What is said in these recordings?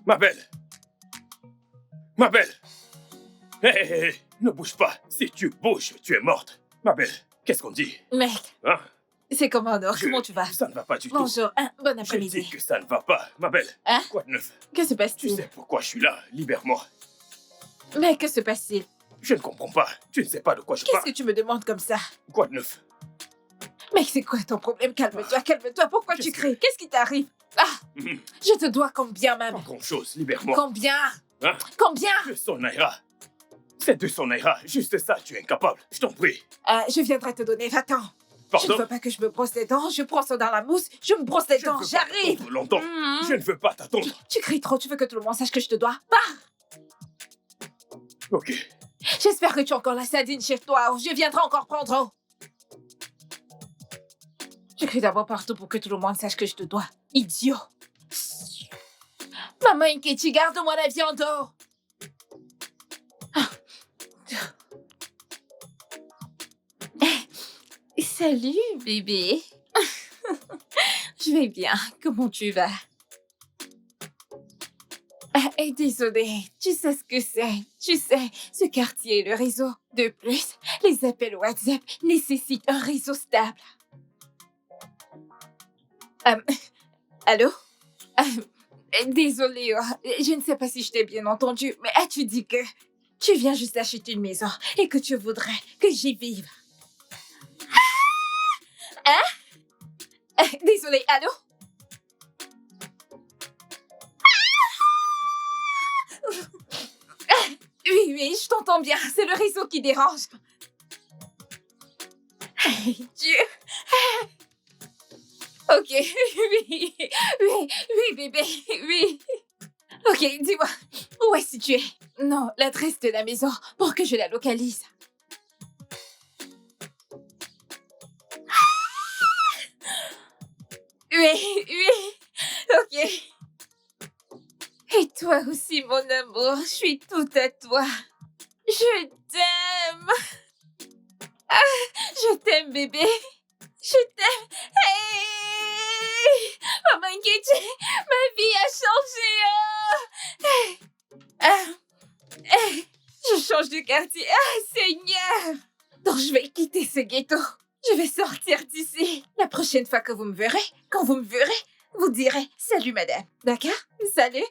Ma belle! Ma belle! Hé, hé, hé, ne bouge pas. Si tu bouges, tu es morte. Ma belle, qu'est-ce qu'on dit? Mec, Hein? c'est Commandeur, comment tu vas? Ça ne va pas du tout. Bonjour, bon Je après-midi. dis que ça ne va pas. Ma belle, Hein? quoi de neuf? Que se Tu passe-t-il? sais pourquoi je suis là. Libère-moi. Mais que se passe-t-il? Je ne comprends pas. Tu ne sais pas de quoi je Qu'est-ce parle. que tu me demandes comme ça? Quoi de neuf? Mec, c'est quoi ton problème? Calme-toi, calme-toi. Pourquoi tu Qu'est-ce que- cries? Qu'est-ce qui t'arrive? Ah, Mhm. je te dois combien, Pas même? grand-chose. Libère-moi. Combien? Hein? Combien? 200 naira. C'est 200 naira. Juste ça, tu es incapable. Je t'en prie. Je viendrai te donner, va-t'en. Je Pardon? ne veux pas que je me brosse les dents, je prends ça dans la mousse, je me brosse les Je ne dents, veux pas j'arrive. t'attendre longtemps. Mhm. Je ne veux pas t'attendre. Tu cries trop, tu veux que tout le monde sache que je te dois? Pars! Ok. J'espère que tu as encore la sardine chez toi, ou je viendrai encore prendre. Je crie d'abord partout pour que tout le monde sache que je te dois. Idiot! Maman Inkechi, garde-moi la viande. Salut, bébé. Je vais bien. Comment tu vas? Désolée, tu sais ce que c'est. Tu sais, ce quartier et le réseau. De plus, les appels WhatsApp nécessitent un réseau stable. Allô? Désolée, je ne sais pas si je t'ai bien entendu, mais as-tu dit que tu viens juste acheter une maison et que tu voudrais que j'y vive? Hein? Désolée, allô? Oui, je t'entends bien. C'est le réseau qui dérange. Dieu. Ok, oui, bébé, oui. Ok, dis-moi, où est-ce que tu es? Non, l'adresse de la maison pour que je la localise. Oui, ok. Et toi aussi, mon amour, je suis tout à toi. Je t'aime. Ah, je t'aime, bébé. Je t'aime. Hey! Maman Nkechi, ma vie a changé. Je change de quartier. Seigneur. Donc, je vais quitter ce ghetto. Je vais sortir d'ici. La prochaine fois que vous me verrez, quand vous me verrez, vous direz « Salut, madame ». D'accord? Salut.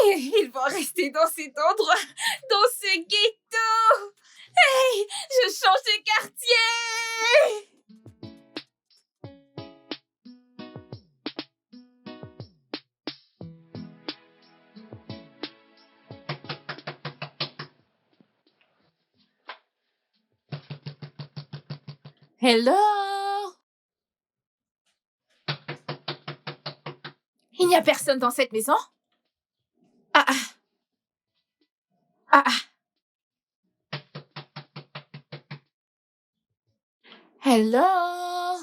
Et ils vont rester dans cet endroit, dans ce ghetto. Hey, je change de quartier. Hello. Il n'y a personne dans cette maison? Hello?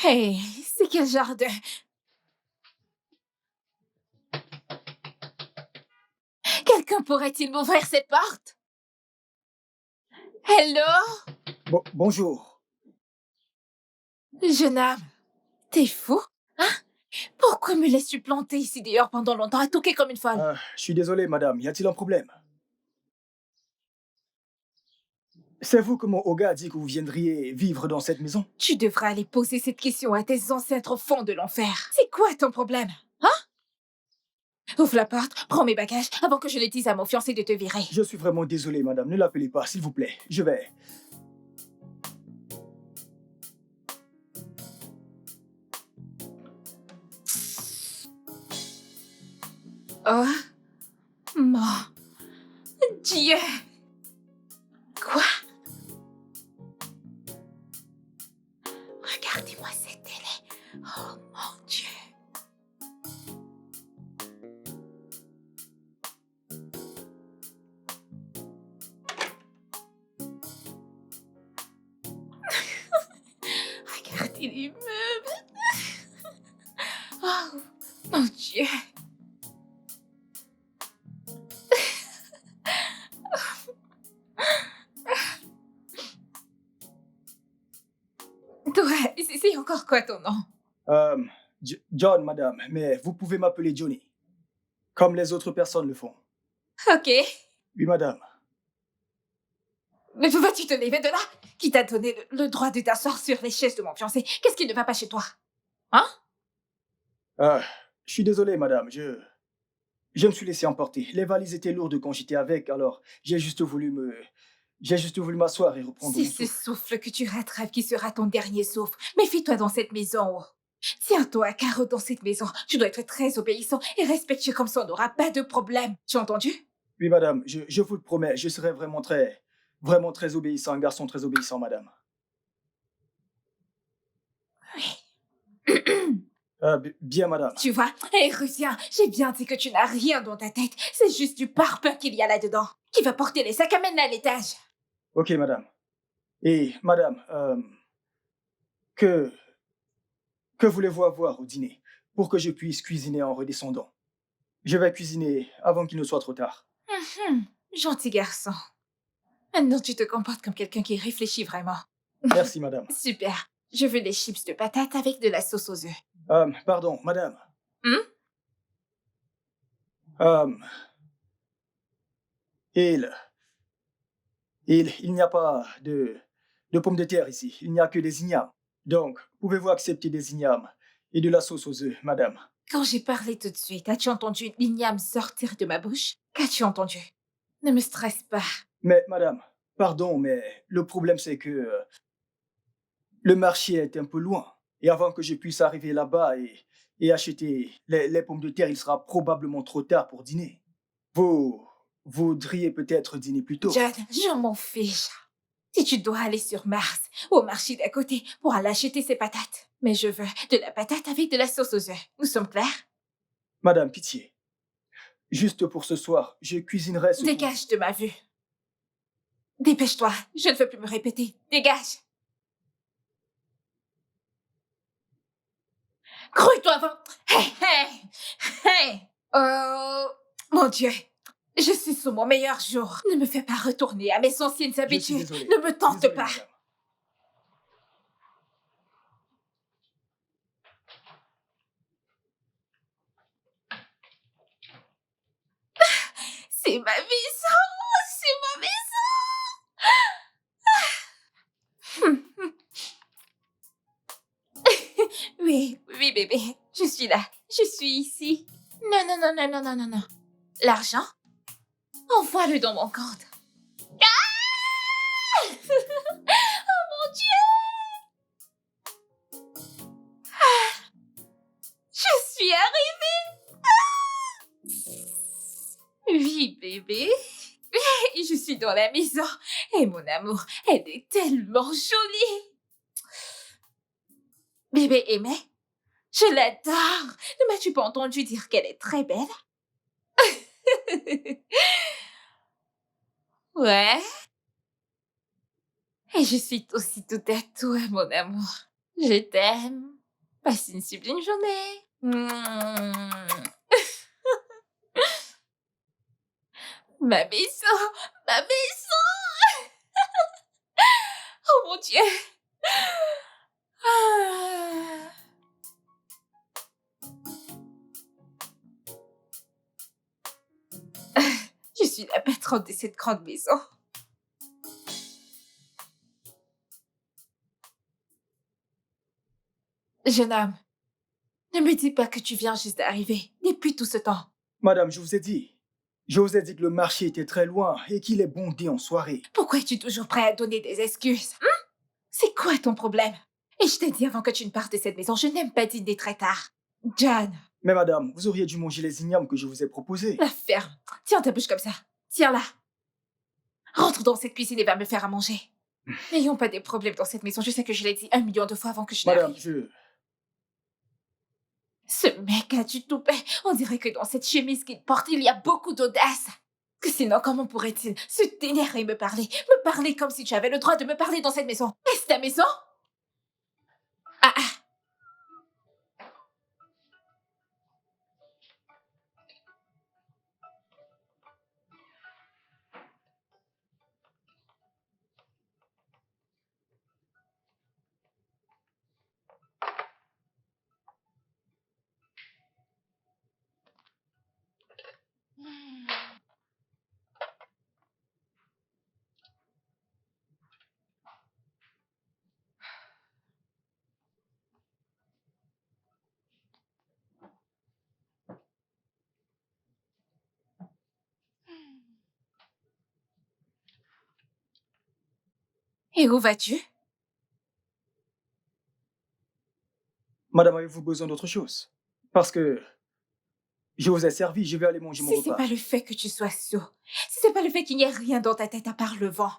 Hey, c'est quel genre de... Quelqu'un pourrait-il m'ouvrir cette porte? Hello? Bonjour. Jeune homme, t'es fou? Hein? Pourquoi me laisses-tu planter ici dehors pendant longtemps à toquer comme une folle? Je suis désolé, madame. Y a-t-il un problème? C'est vous que mon Oga a dit que vous viendriez vivre dans cette maison? Tu devras aller poser cette question à tes ancêtres au fond de l'enfer. C'est quoi ton problème? Hein? Ouvre la porte, prends mes bagages avant que je ne dise à mon fiancé de te virer. Je suis vraiment désolé, madame. Ne l'appelez pas, s'il vous plaît. Je vais... Oh mon Dieu! Quoi? Regardez-moi cette télé. Oh mon Dieu! Regardez les meubles. Oh mon Dieu! c'est encore quoi ton nom? John, madame, mais vous pouvez m'appeler Johnny, comme les autres personnes le font. Ok. Oui, madame. Mais vas-tu te lever de là? Qui t'a donné le droit de t'asseoir sur les chaises de mon fiancé? Qu'est-ce qui ne va pas chez toi? Hein? Je suis désolé, madame, je me suis laissé emporter. Les valises étaient lourdes quand j'étais avec, alors j'ai juste voulu m'asseoir et reprendre C'est mon ce souffle. souffle que tu rattrapes qui sera ton dernier souffle. Méfie-toi dans cette maison. Tiens-toi à carreau dans cette maison. Tu dois être très obéissant et respectueux comme ça on n'aura pas de problème. Tu as entendu? Oui, madame, je vous le promets, je serai vraiment très obéissant, un garçon très obéissant, madame. Bien, madame. Tu vois? Hé, Rusien, j'ai bien dit que tu n'as rien dans ta tête. C'est juste du parpaing qu'il y a là-dedans. Qui va porter les sacs à main à l'étage? Ok, madame. Et, madame, que voulez-vous avoir au dîner pour que je puisse cuisiner en redescendant? Je vais cuisiner avant qu'il ne soit trop tard. Gentil garçon. Maintenant, tu te comportes comme quelqu'un qui réfléchit vraiment. Merci, madame. Super. Je veux des chips de patates avec de la sauce aux œufs. Pardon, madame. Hmm? Il n'y a pas de pommes de terre ici. Il n'y a que des ignames. Donc, pouvez-vous accepter des ignames et de la sauce aux œufs, madame? Quand j'ai parlé tout de suite, as-tu entendu l'igname sortir de ma bouche? Qu'as-tu entendu? Ne me stresse pas. Mais, madame, pardon, mais le problème c'est que le marché est un peu loin. Et avant que je puisse arriver là-bas et acheter les pommes de terre, il sera probablement trop tard pour dîner. Vous voudriez peut-être dîner plus tôt. John, je m'en fiche. Si tu dois aller sur Mars, au marché d'à côté, pour aller acheter ces patates. Mais je veux de la patate avec de la sauce aux œufs. Nous sommes clairs? Madame, pitié. Juste pour ce soir, je cuisinerai ce que... Dégage de ma vue. Dépêche-toi, je ne veux plus me répéter. Dégage. Grouille-toi avant. Hey, hey, hey. Oh, mon Dieu. Je suis sous mon meilleur jour. Ne me fais pas retourner à mes anciennes Je suis habitudes. désolé. Ne me tente Désolé, pas. madame. C'est ma maison. C'est ma maison. Oui, oui, bébé. Je suis là. Je suis ici. Non, non, non, non, non, non, non, non. L'argent? Envoie-le dans mon compte. Ah! Oh mon Dieu! Ah! Je suis arrivée! Ah! Oui, bébé. Je suis dans la maison. Et mon amour, elle est tellement jolie. Bébé aimé, je l'adore. Ne m'as-tu pas entendu dire qu'elle est très belle? Ouais. Et je suis aussi tout à toi, mon amour. Je t'aime. Passe une sublime journée. Ma maison, ma maison. Oh mon Dieu. Ah. Je suis la patronne de cette grande maison. Jeune homme, ne me dis pas que tu viens juste d'arriver depuis tout ce temps. Madame, je vous ai dit. Je vous ai dit que le marché était très loin et qu'il est bondé en soirée. Pourquoi es-tu toujours prêt à donner des excuses? C'est quoi ton problème? Et je t'ai dit avant que tu ne partes de cette maison, je n'aime pas dîner très tard. John, Mais madame, vous auriez dû manger les ignames que je vous ai proposés. la ferme. Tiens ta bouche comme ça. Tiens-la. Rentre dans cette cuisine et va me faire à manger. N'ayons pas des problèmes dans cette maison. Je sais que je l'ai dit 1 million de fois avant que je Madame, n'arrive. Ce mec a du toupet. On dirait que dans cette chemise qu'il porte, il y a beaucoup d'audace. Que sinon, comment pourrait-il se dénerver et me parler? Me parler comme si tu avais le droit de me parler dans cette maison. Est-ce ta maison? Ah ah. Et où vas-tu? Madame, avez-vous besoin d'autre chose? Parce que je vous ai servi, je vais aller manger mon Si c'est repas. pas le fait que tu sois sourd, si c'est pas le fait qu'il n'y ait rien dans ta tête à part le vent,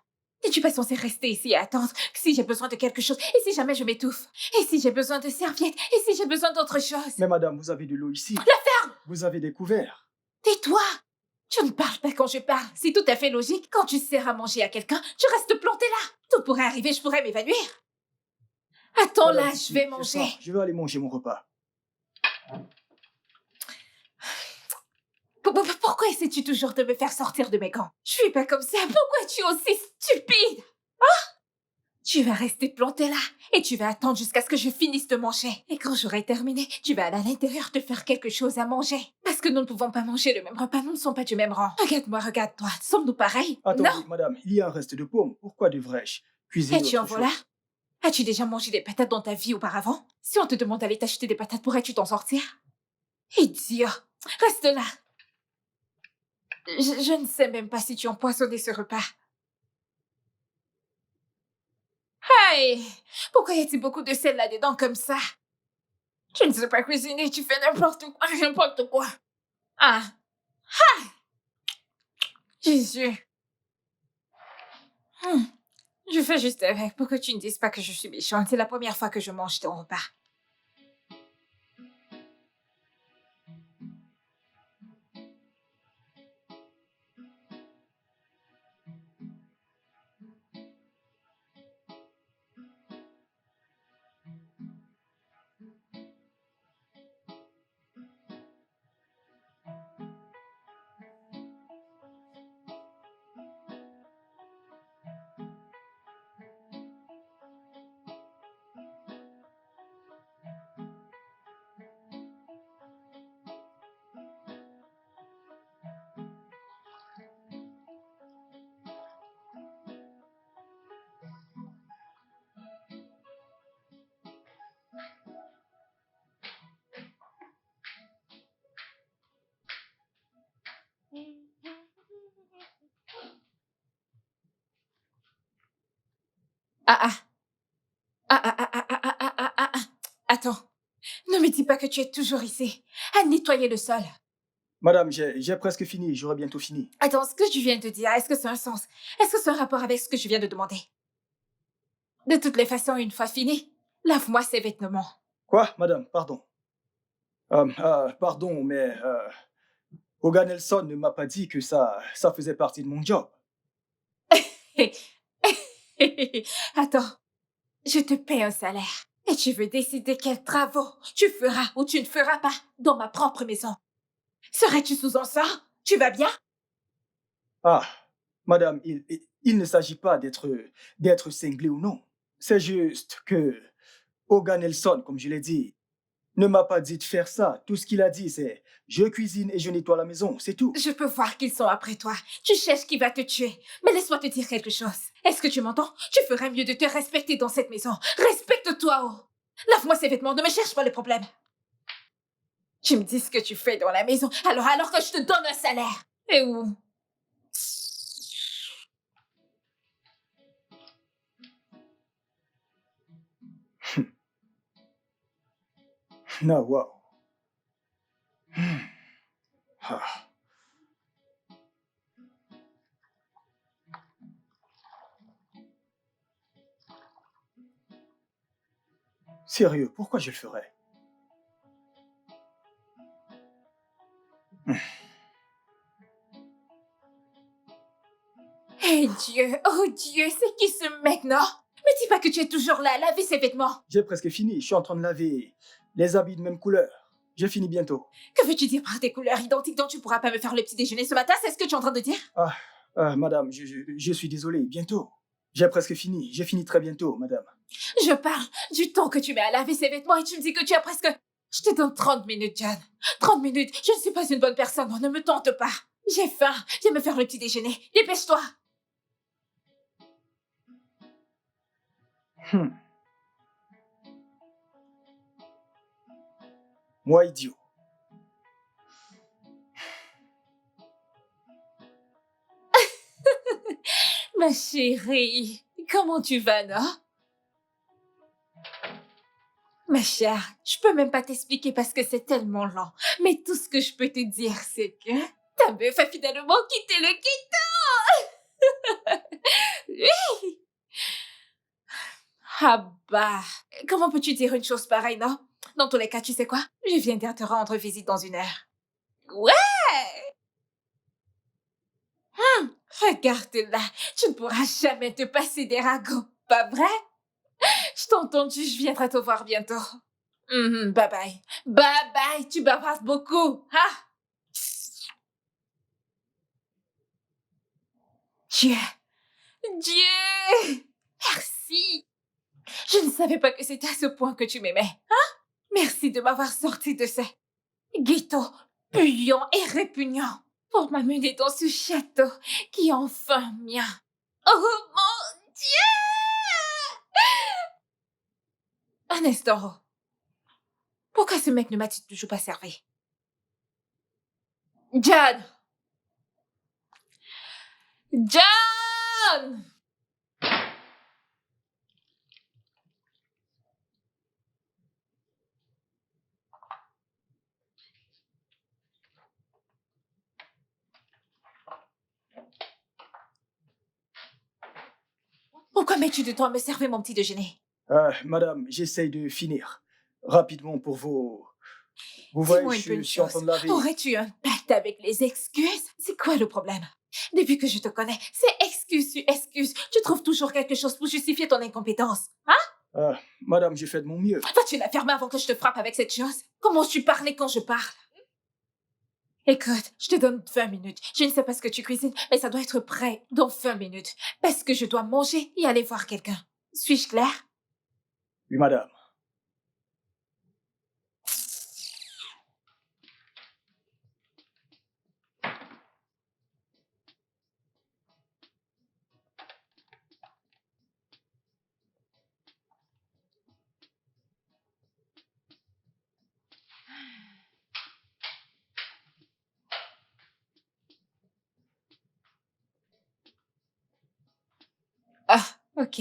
n'es-tu pas censé rester ici et attendre que si j'ai besoin de quelque chose, et si jamais je m'étouffe, et si j'ai besoin de serviettes, et si j'ai besoin d'autre chose? Mais madame, vous avez de l'eau ici. La ferme! Vous avez des couverts. Tais-toi! Tu ne parles pas quand je parle. C'est tout à fait logique. Quand tu sers à manger à quelqu'un, tu restes planté là. Tout pourrait arriver, je pourrais m'évanouir. Attends Madame, là, si, je vais j'ai manger. faim. Je vais aller manger mon repas. Pourquoi essaies-tu toujours de me faire sortir de mes gants? Je suis pas comme ça. Pourquoi es-tu aussi stupide? Tu vas rester planté là et tu vas attendre jusqu'à ce que je finisse de manger. Et quand j'aurai terminé, tu vas aller à l'intérieur te faire quelque chose à manger. Parce que nous ne pouvons pas manger le même repas, nous ne sommes pas du même rang. Regarde-moi, regarde-toi. Sommes-nous pareils? Attendez, Non. madame, il y a un reste de pommes. Pourquoi devrais-je cuisiner Et tu en autre voilà? chose? As-tu déjà mangé des patates dans ta vie auparavant? Si on te demande d'aller t'acheter des patates, pourrais-tu t'en sortir? Idiot! Reste là! Je ne sais même pas si tu as empoisonné ce repas. Hey! Pourquoi y a-t-il beaucoup de sel là-dedans comme ça? Tu ne sais pas cuisiner, tu fais n'importe quoi. Ah! Ah! Jésus! Je fais juste avec pour que tu ne dises pas que je suis méchante. C'est la première fois que je mange ton repas. Ah ah! Ah ah ah ah ah ah ah ah ah ah! Attends! Ne me dis pas que tu es toujours ici, à nettoyer le sol. Madame, j'ai presque fini. J'aurai bientôt fini. Attends, ce que tu viens de dire, est-ce que ça a un sens? Est-ce que c'est un rapport avec ce que je viens de demander? De toutes les façons, une fois fini, lave-moi ces vêtements. Quoi, madame? Pardon. Pardon, mais Hogan Nelson ne m'a pas dit que ça faisait partie de mon job. Attends, je te paie un salaire. Et tu veux décider quels travaux tu feras ou tu ne feras pas dans ma propre maison. Serais-tu sous encens? Tu vas bien? Ah, madame, il ne s'agit pas d'être cinglé ou non. C'est juste que Hogan Nelson, comme je l'ai dit, ne m'a pas dit de faire ça. Tout ce qu'il a dit, c'est je cuisine et je nettoie la maison, c'est tout. Je peux voir qu'ils sont après toi. Tu cherches qui va te tuer. Mais laisse-moi te dire quelque chose. Est-ce que tu m'entends? Tu ferais mieux de te respecter dans cette maison. Respecte-toi, oh! Lave-moi ces vêtements, ne me cherche pas le problème. Tu me dis ce que tu fais dans la maison, alors que je te donne un salaire. Et où? Ah, wow. Ah. Sérieux, pourquoi je le ferais? Eh Dieu, oh Dieu, c'est qui ce mec, non? Me dis pas que tu es toujours là à laver ses vêtements. J'ai presque fini. Je suis en train de laver les habits de même couleur. Je finis bientôt. Que veux-tu dire par des couleurs identiques dont tu pourras pas me faire le petit déjeuner ce matin? C'est ce que tu es en train de dire? Madame, je suis désolé. Bientôt. J'ai presque fini. J'ai fini très bientôt, madame. Je parle du temps que tu mets à laver ses vêtements et tu me dis que tu as presque... Je te donne 30 minutes, John. 30 minutes. Je ne suis pas une bonne personne, non, ne me tente pas. J'ai faim. Viens me faire le petit déjeuner. Dépêche-toi. Moi, idiot. Ma chérie, Comment tu vas, non? Ma chère, je peux même pas t'expliquer parce que c'est tellement lent. Mais tout ce que je peux te dire, c'est que ta meuf a finalement quitté le ghetto. Oui. Ah bah, comment peux-tu dire une chose pareille, non? Dans tous les cas, tu sais quoi? Je viendrai te rendre visite dans 1 heure. Ouais! Regarde là, tu ne pourras jamais te passer des ragots, pas vrai? Je t'ai entendu, je viendrai te voir bientôt. Bye bye. Bye bye, tu bavardes beaucoup. Ah! Dieu! Dieu! Merci! Je ne savais pas que c'était à ce point que tu m'aimais. Hein? Merci de m'avoir sorti de ce ghetto puant et répugnant pour m'amener dans ce château qui est enfin mien. Oh mon Dieu! Un instant. Pourquoi ce mec ne m'a-t-il toujours pas servi? John! John! Pourquoi mets-tu du temps à me servir mon petit déjeuner? Madame, j'essaye de finir. Rapidement pour vos... Vous Dis-moi voyez, une bonne je suis en train chose. de laver. Aurais-tu un pacte avec les excuses? C'est quoi le problème? Depuis que je te connais, c'est excuse sur excuse. Tu trouves toujours quelque chose pour justifier ton incompétence. Hein? Madame, j'ai fait de mon mieux. Vas-tu la fermer avant que je te frappe avec cette chose? Comment tu parlais quand je parle? Écoute, je te donne 20 minutes. Je ne sais pas ce que tu cuisines, mais ça doit être prêt dans 20 minutes. Parce que je dois manger et aller voir quelqu'un. Suis-je claire? Oui, madame. Ah, ok.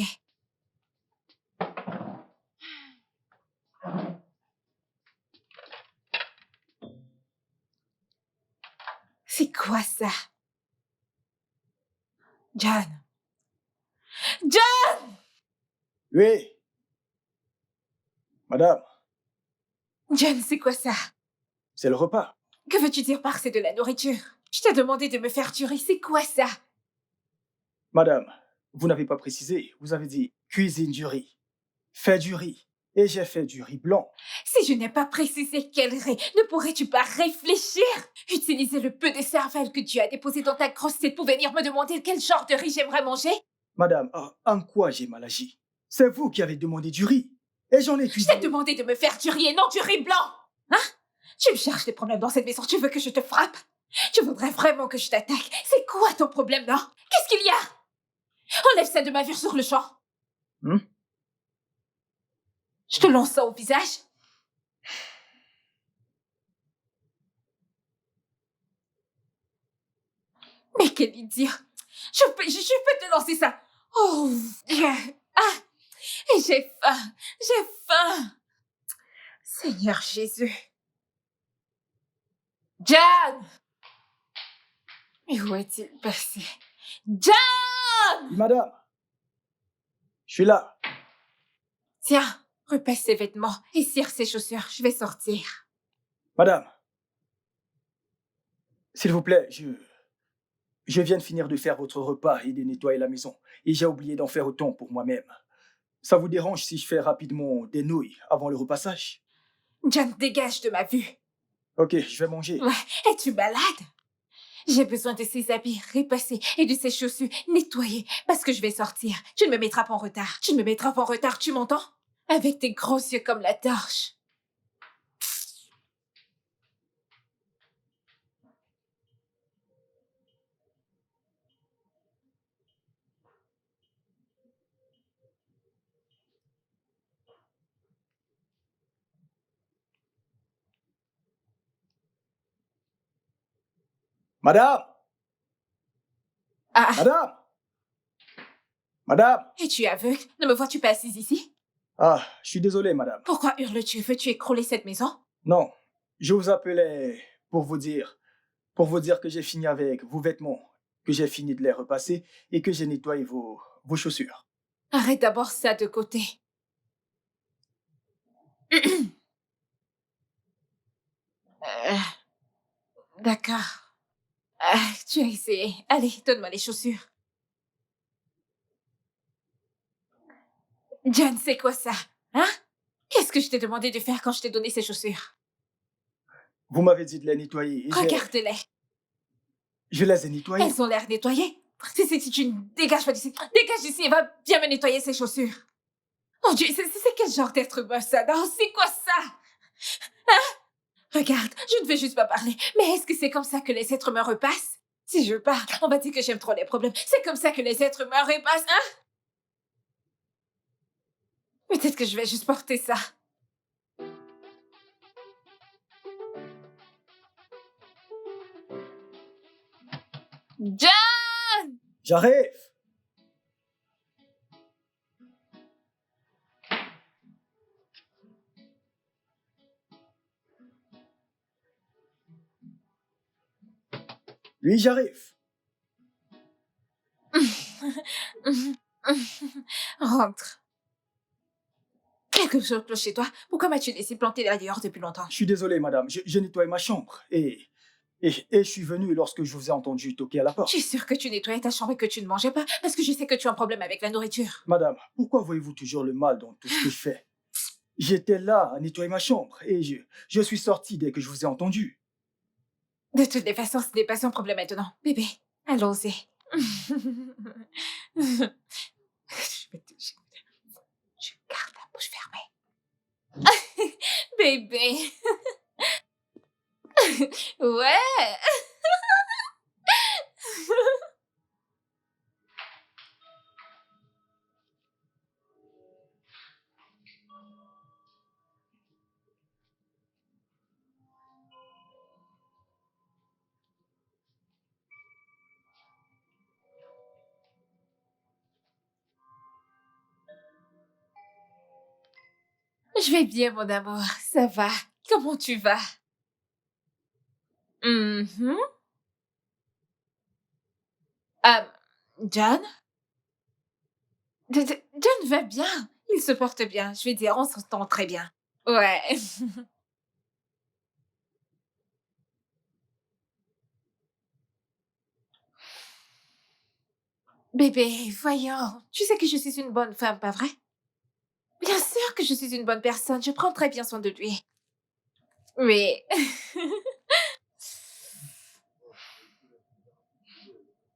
C'est quoi ça? John. John! Oui. Madame, John, c'est quoi ça? c'est le repas. Que veux-tu dire par c'est de la nourriture? Je t'ai demandé de me faire du riz, c'est quoi ça? Madame, vous n'avez pas précisé. Vous avez dit cuisine du riz. Fais du riz. Et j'ai fait du riz blanc. Si je n'ai pas précisé quel riz, ne pourrais-tu pas réfléchir? Utiliser le peu de cervelle que tu as déposé dans ta grosse tête pour venir me demander quel genre de riz j'aimerais manger? Madame, en quoi j'ai mal agi? C'est vous qui avez demandé du riz. Et j'en ai Je t'ai cuisiné. demandé de me faire du riz et non du riz blanc! Hein? Tu me cherches des problèmes dans cette maison, tu veux que je te frappe? Tu voudrais vraiment que je t'attaque? C'est quoi ton problème, non? Qu'est-ce qu'il y a? Enlève ça de ma vue sur le champ. Je te lance ça au visage. Mais quel idiot! Je peux te lancer ça. Oh, ah, et j'ai faim, j'ai faim. Seigneur Jésus. John! Mais où est-il passé? John! Oui, madame. Je suis là. Tiens, repasse ses vêtements et cire ses chaussures. Je vais sortir. Madame. S'il vous plaît, je viens de finir de faire votre repas et de nettoyer la maison. Et j'ai oublié d'en faire autant pour moi-même. Ça vous dérange si je fais rapidement des nouilles avant le repassage? John, dégage de ma vue. Ok, je vais manger. Ouais, es-tu malade? J'ai besoin de ces habits repassés et de ces chaussures nettoyées parce que je vais sortir. Tu ne me mettras pas en retard. Tu ne me mettras pas en retard, tu m'entends? Avec tes gros yeux comme la torche. Madame! Ah, Madame! Madame! Et tu es aveugle? Ne me vois-tu pas assise ici? Ah, je suis désolé, madame. Pourquoi hurles-tu? Veux-tu écrouler cette maison? Non, je vous appelais pour vous dire que j'ai fini avec vos vêtements, que j'ai fini de les repasser et que j'ai nettoyé vos chaussures. Arrête d'abord ça de côté. Euh, D'accord. Tu as essayé. Allez, donne-moi les chaussures. John, c'est quoi ça? Hein? Qu'est-ce que je t'ai demandé de faire quand je t'ai donné ces chaussures? Vous m'avez dit de les nettoyer et Regarde-les. je les ai nettoyées. Elles ont l'air nettoyées. Si tu ne dégages pas d'ici, dégage d'ici et va bien me nettoyer ces chaussures. Oh Dieu, c'est quel genre d'être humain ça? Non, c'est quoi ça? Hein? Regarde, je ne veux juste pas parler. Mais est-ce que c'est comme ça que les êtres humains repassent? Si je parle, on va dire que j'aime trop les problèmes. C'est comme ça que les êtres humains repassent, hein? Peut-être que je vais juste porter ça. John! J'arrive! Oui, j'arrive. Rentre. Quelque chose cloche chez toi. Pourquoi m'as-tu laissé planter là dehors depuis longtemps? Je suis désolé, madame. Je nettoie ma chambre et je suis venu lorsque je vous ai entendu toquer à la Je porte. suis sûre que tu nettoyais ta chambre et que tu ne mangeais pas, parce que je sais que tu as un problème avec la nourriture. Madame, pourquoi voyez-vous toujours le mal dans tout ce que je fais? J'étais là à nettoyer ma chambre et je suis sorti dès que je vous ai entendu. De toutes les façons, ce n'est pas son problème maintenant. Bébé, allons-y. Je vais te... Je garde la bouche fermée. Bébé. Ouais. Je vais bien, mon amour. Ça va. Comment tu vas? Mhm. John? John va bien. Il se porte bien. Je vais dire, on s'entend très bien. Ouais. Bébé, voyons. Tu sais que je suis une bonne femme, pas vrai? Bien sûr que je suis une bonne personne. Je prends très bien soin de lui. Oui.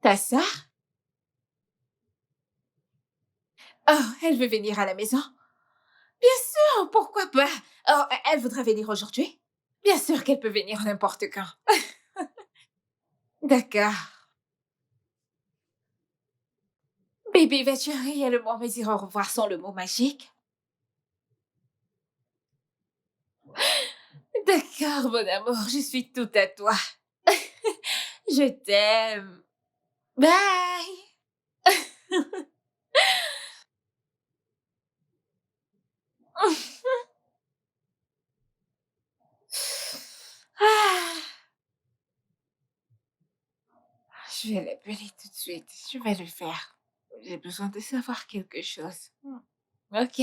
Ta sœur? Oh, elle veut venir à la maison? Bien sûr, pourquoi pas? Oh, elle voudrait venir aujourd'hui? Bien sûr qu'elle peut venir n'importe quand. D'accord. Bébé, vas-tu réellement me dire au revoir sans le mot magique? D'accord, mon amour, je suis tout à toi. Je t'aime. Bye! Ah, je vais l'appeler tout de suite. Je vais le faire. J'ai besoin de savoir quelque chose. Ok?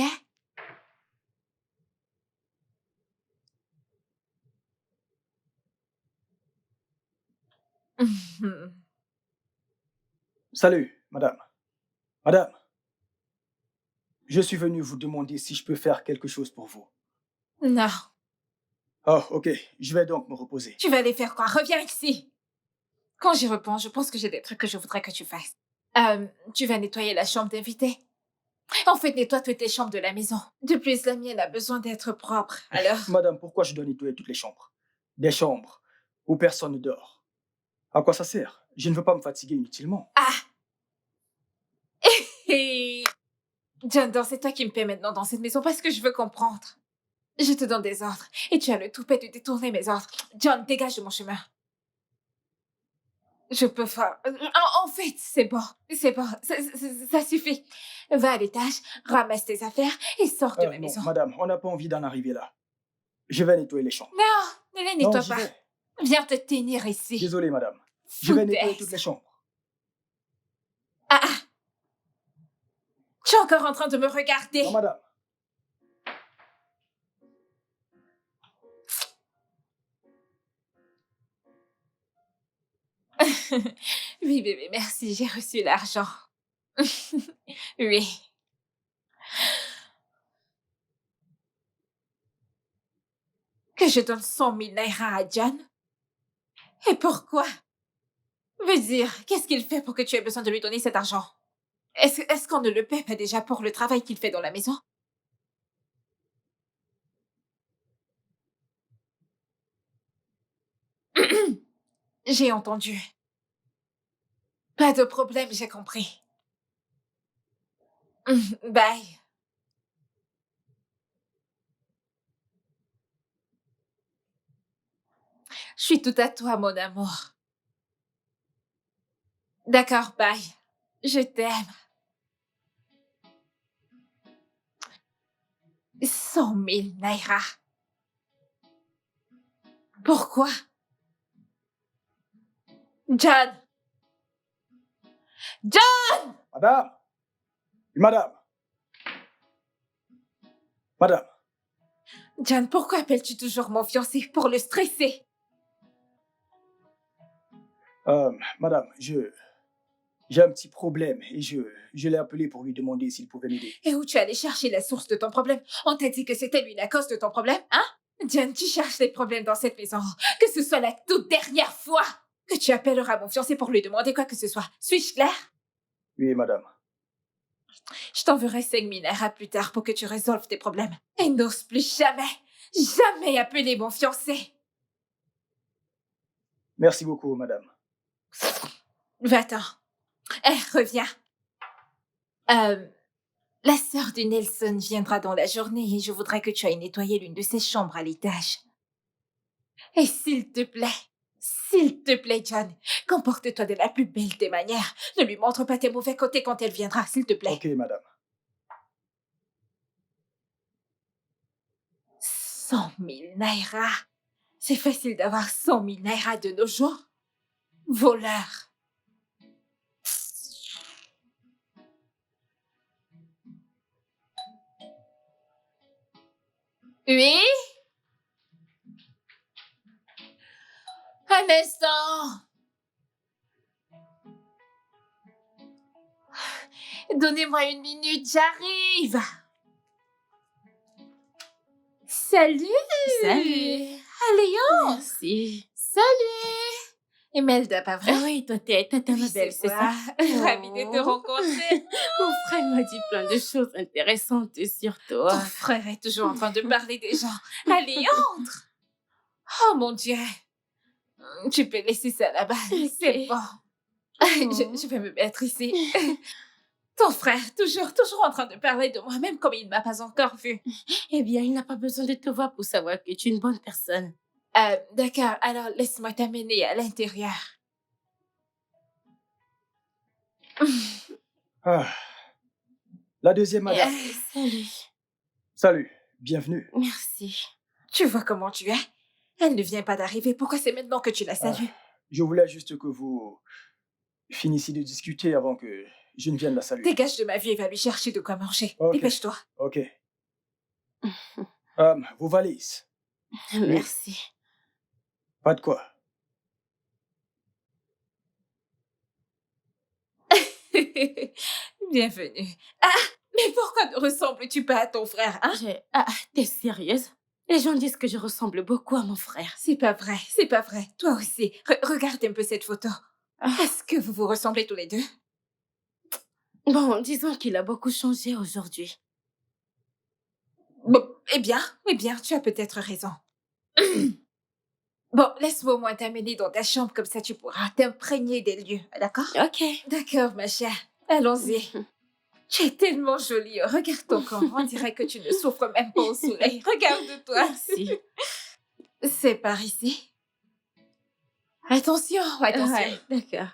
Salut, madame. Madame, je suis venu vous demander si je peux faire quelque chose pour vous. Non. Oh, ok. Je vais donc me reposer. Tu vas aller faire quoi? Reviens ici. Quand j'y repense, je pense que j'ai des trucs que je voudrais que tu fasses. Tu vas nettoyer la chambre d'invité. En fait, nettoie toutes les chambres de la maison. De plus, la mienne a besoin d'être propre. Alors... Madame, pourquoi je dois nettoyer toutes les chambres? Des chambres où personne ne dort. À quoi ça sert? Je ne veux pas me fatiguer inutilement. Ah! Et... John, c'est toi qui me paie maintenant dans cette maison parce que je veux comprendre. Je te donne des ordres et tu as le toupet de détourner mes ordres. John, dégage de mon chemin. Je peux faire... En fait, c'est bon. C'est bon. Ça suffit. Va à l'étage, ramasse tes affaires et sors de ma Non, maison. madame, on n'a pas envie d'en arriver là. Je vais nettoyer les chambres. Non, ne les Non, nettoie j'y pas. vais. Viens te tenir ici. Désolé, madame. Je vais nettoyer Foutaise. toutes les chambres. Ah, ah. Tu es encore en train de me regarder. Non, madame. Oui, bébé, merci, j'ai reçu l'argent. Oui. Que je donne 100 000 naira à John? Et pourquoi? Veux dire, qu'est-ce qu'il fait pour que tu aies besoin de lui donner cet argent? Est-ce qu'on ne le paie pas déjà pour le travail qu'il fait dans la maison? J'ai entendu. Pas de problème, j'ai compris. Bye. Je suis tout à toi, mon amour. D'accord, bye. Je t'aime. 100 000 naira. Pourquoi? John! John! Madame. Madame. Madame. John, pourquoi appelles-tu toujours mon fiancé pour le stresser? Madame, j'ai un petit problème et je l'ai appelé pour lui demander s'il pouvait m'aider. Et où tu es allé chercher la source de ton problème? On t'a dit que c'était lui la cause de ton problème, hein? John, tu cherches des problèmes dans cette maison. Que ce soit la toute dernière fois que tu appelleras mon fiancé pour lui demander quoi que ce soit. Suis-je clair? Oui, madame. Je t'enverrai 5 000 naira plus tard pour que tu résolves tes problèmes. Et n'ose plus jamais appeler mon fiancé. Merci beaucoup, madame. Va-t'en. Reviens. La sœur de Nelson viendra dans la journée et je voudrais que tu ailles nettoyer l'une de ses chambres à l'étage. Et s'il te plaît, John, comporte-toi de la plus belle des manières. Ne lui montre pas tes mauvais côtés quand elle viendra, s'il te plaît. Ok, madame. 100 000 naira. C'est facile d'avoir 100 000 naira de nos jours. Voleur. Oui? Un instant. Donnez-moi une minute, j'arrive. Salut. Salut. Alléon. Merci. Salut. Imelda, pas vrai? Ah oui, toi, t'es ta Oui, belle, c'est ça? Ravie de te rencontrer. Mon frère m'a dit plein de choses intéressantes sur Ton toi. frère est toujours en train de parler des gens. Allez, entre. Oh mon Dieu. Tu peux laisser ça là-bas. Ok. C'est bon. Je vais me mettre ici. Ton frère, toujours en train de parler de moi, même comme il ne m'a pas encore vue. Eh bien, il n'a pas besoin de te voir pour savoir que tu es une bonne personne. D'accord, alors laisse-moi t'amener à l'intérieur. Ah. La deuxième, madame. Salut. Salut. Bienvenue. Merci. Tu vois comment tu es? Elle ne vient pas d'arriver. Pourquoi c'est maintenant que tu la salues? Je voulais juste que vous finissiez de discuter avant que je ne vienne la saluer. Dégage de ma vie et va lui chercher de quoi manger. Ok. Dépêche-toi. Ok. Vos valises. Merci. Pas de quoi. Bienvenue. Ah, mais pourquoi ne ressembles-tu pas à ton frère, hein? T'es sérieuse? Les gens disent que je ressemble beaucoup à mon frère. C'est pas vrai. Toi aussi. Regarde un peu cette photo. Est-ce que vous vous ressemblez tous les deux? Bon, disons qu'il a beaucoup changé aujourd'hui. Bon, eh bien, tu as peut-être raison. Bon, laisse-moi au moins t'amener dans ta chambre, comme ça tu pourras t'imprégner des lieux, d'accord? Ok. D'accord, ma chère. Allons-y. Tu es tellement jolie. Regarde ton corps. On dirait que tu ne souffres même pas au soleil. Regarde-toi. Merci. C'est par ici. Attention, attention. Ouais, d'accord.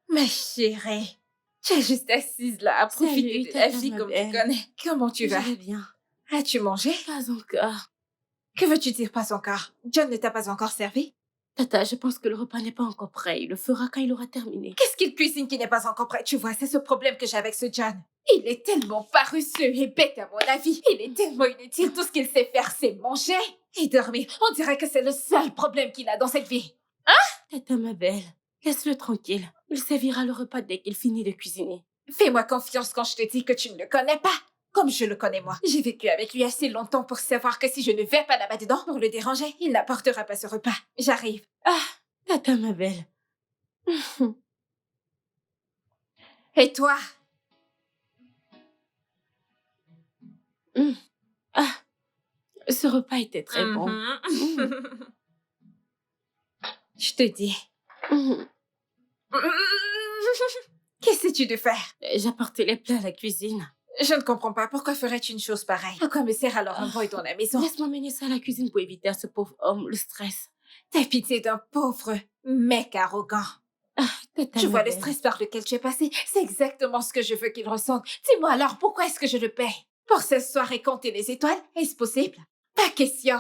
Ma chérie, tu es juste assise là à profiter Salut, de la tata, vie ma comme tu belle. connais. Comment tu Je vas? vais bien. As-tu mangé? Pas encore. Que veux-tu dire pas encore? John ne t'a pas encore servi? Tata, je pense que le repas n'est pas encore prêt. Il le fera quand il aura terminé. Qu'est-ce qu'il cuisine qui n'est pas encore prêt? Tu vois, c'est ce problème que j'ai avec ce John. Il est tellement paresseux et bête à mon avis. Il est tellement inutile. Tout ce qu'il sait faire, c'est manger et dormir. On dirait que c'est le seul problème qu'il a dans cette vie. Tata, ma belle, laisse-le tranquille. Il servira le repas dès qu'il finit de cuisiner. Fais-moi confiance quand je te dis que tu ne le connais pas. Comme je le connais moi. J'ai vécu avec lui assez longtemps pour savoir que si je ne vais pas là-bas dedans pour le déranger, il n'apportera pas ce repas. J'arrive. Tata, ma belle. Et toi? Ce repas était très bon. Mhm. Je te dis. Mhm. Qu'essaies-tu de faire? J'ai apporté les plats à la cuisine. Je ne comprends pas. Pourquoi ferais-tu une chose pareille? À quoi me sert alors un boy dans la maison? Laisse-moi mener ça à la cuisine pour éviter à ce pauvre homme le stress. T'as pitié d'un pauvre mec arrogant. Tata, Tu ma vois le belle. stress par lequel tu es passé? C'est exactement ce que je veux qu'il ressente. Dis-moi alors, pourquoi est-ce que je le paie? Pour ce soir et compter les étoiles? Est-ce possible? Pas question.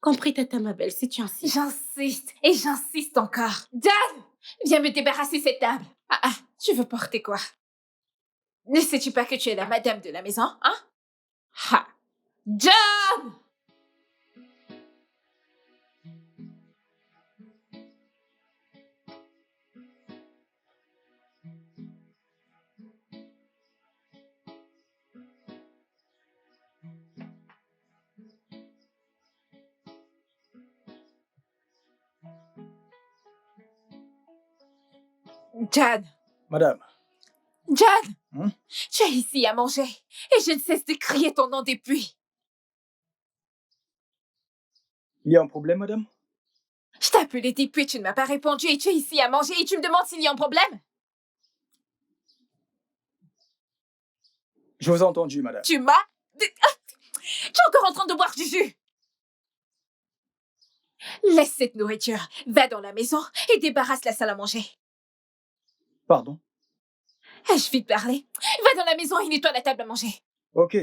Compris, tata, ma belle, si tu insistes. J'insiste et j'insiste encore. John! Viens me débarrasser cette table. Tu veux porter quoi? Ne sais-tu pas que tu es la madame de la maison, hein? John! John! Madame, John! Hmm? Tu es ici à manger et je ne cesse de crier ton nom depuis. il y a un problème, madame? Je t'ai appelé depuis, tu ne m'as pas répondu et tu es ici à manger et tu me demandes s'il y a un problème? Je vous ai entendu, madame. Tu m'as... Tu es encore en train de boire du jus. Laisse cette nourriture, va dans la maison et débarrasse la salle à manger. Pardon? Ai-je vite parlé? Va dans la maison et nettoie la table à manger. Ok.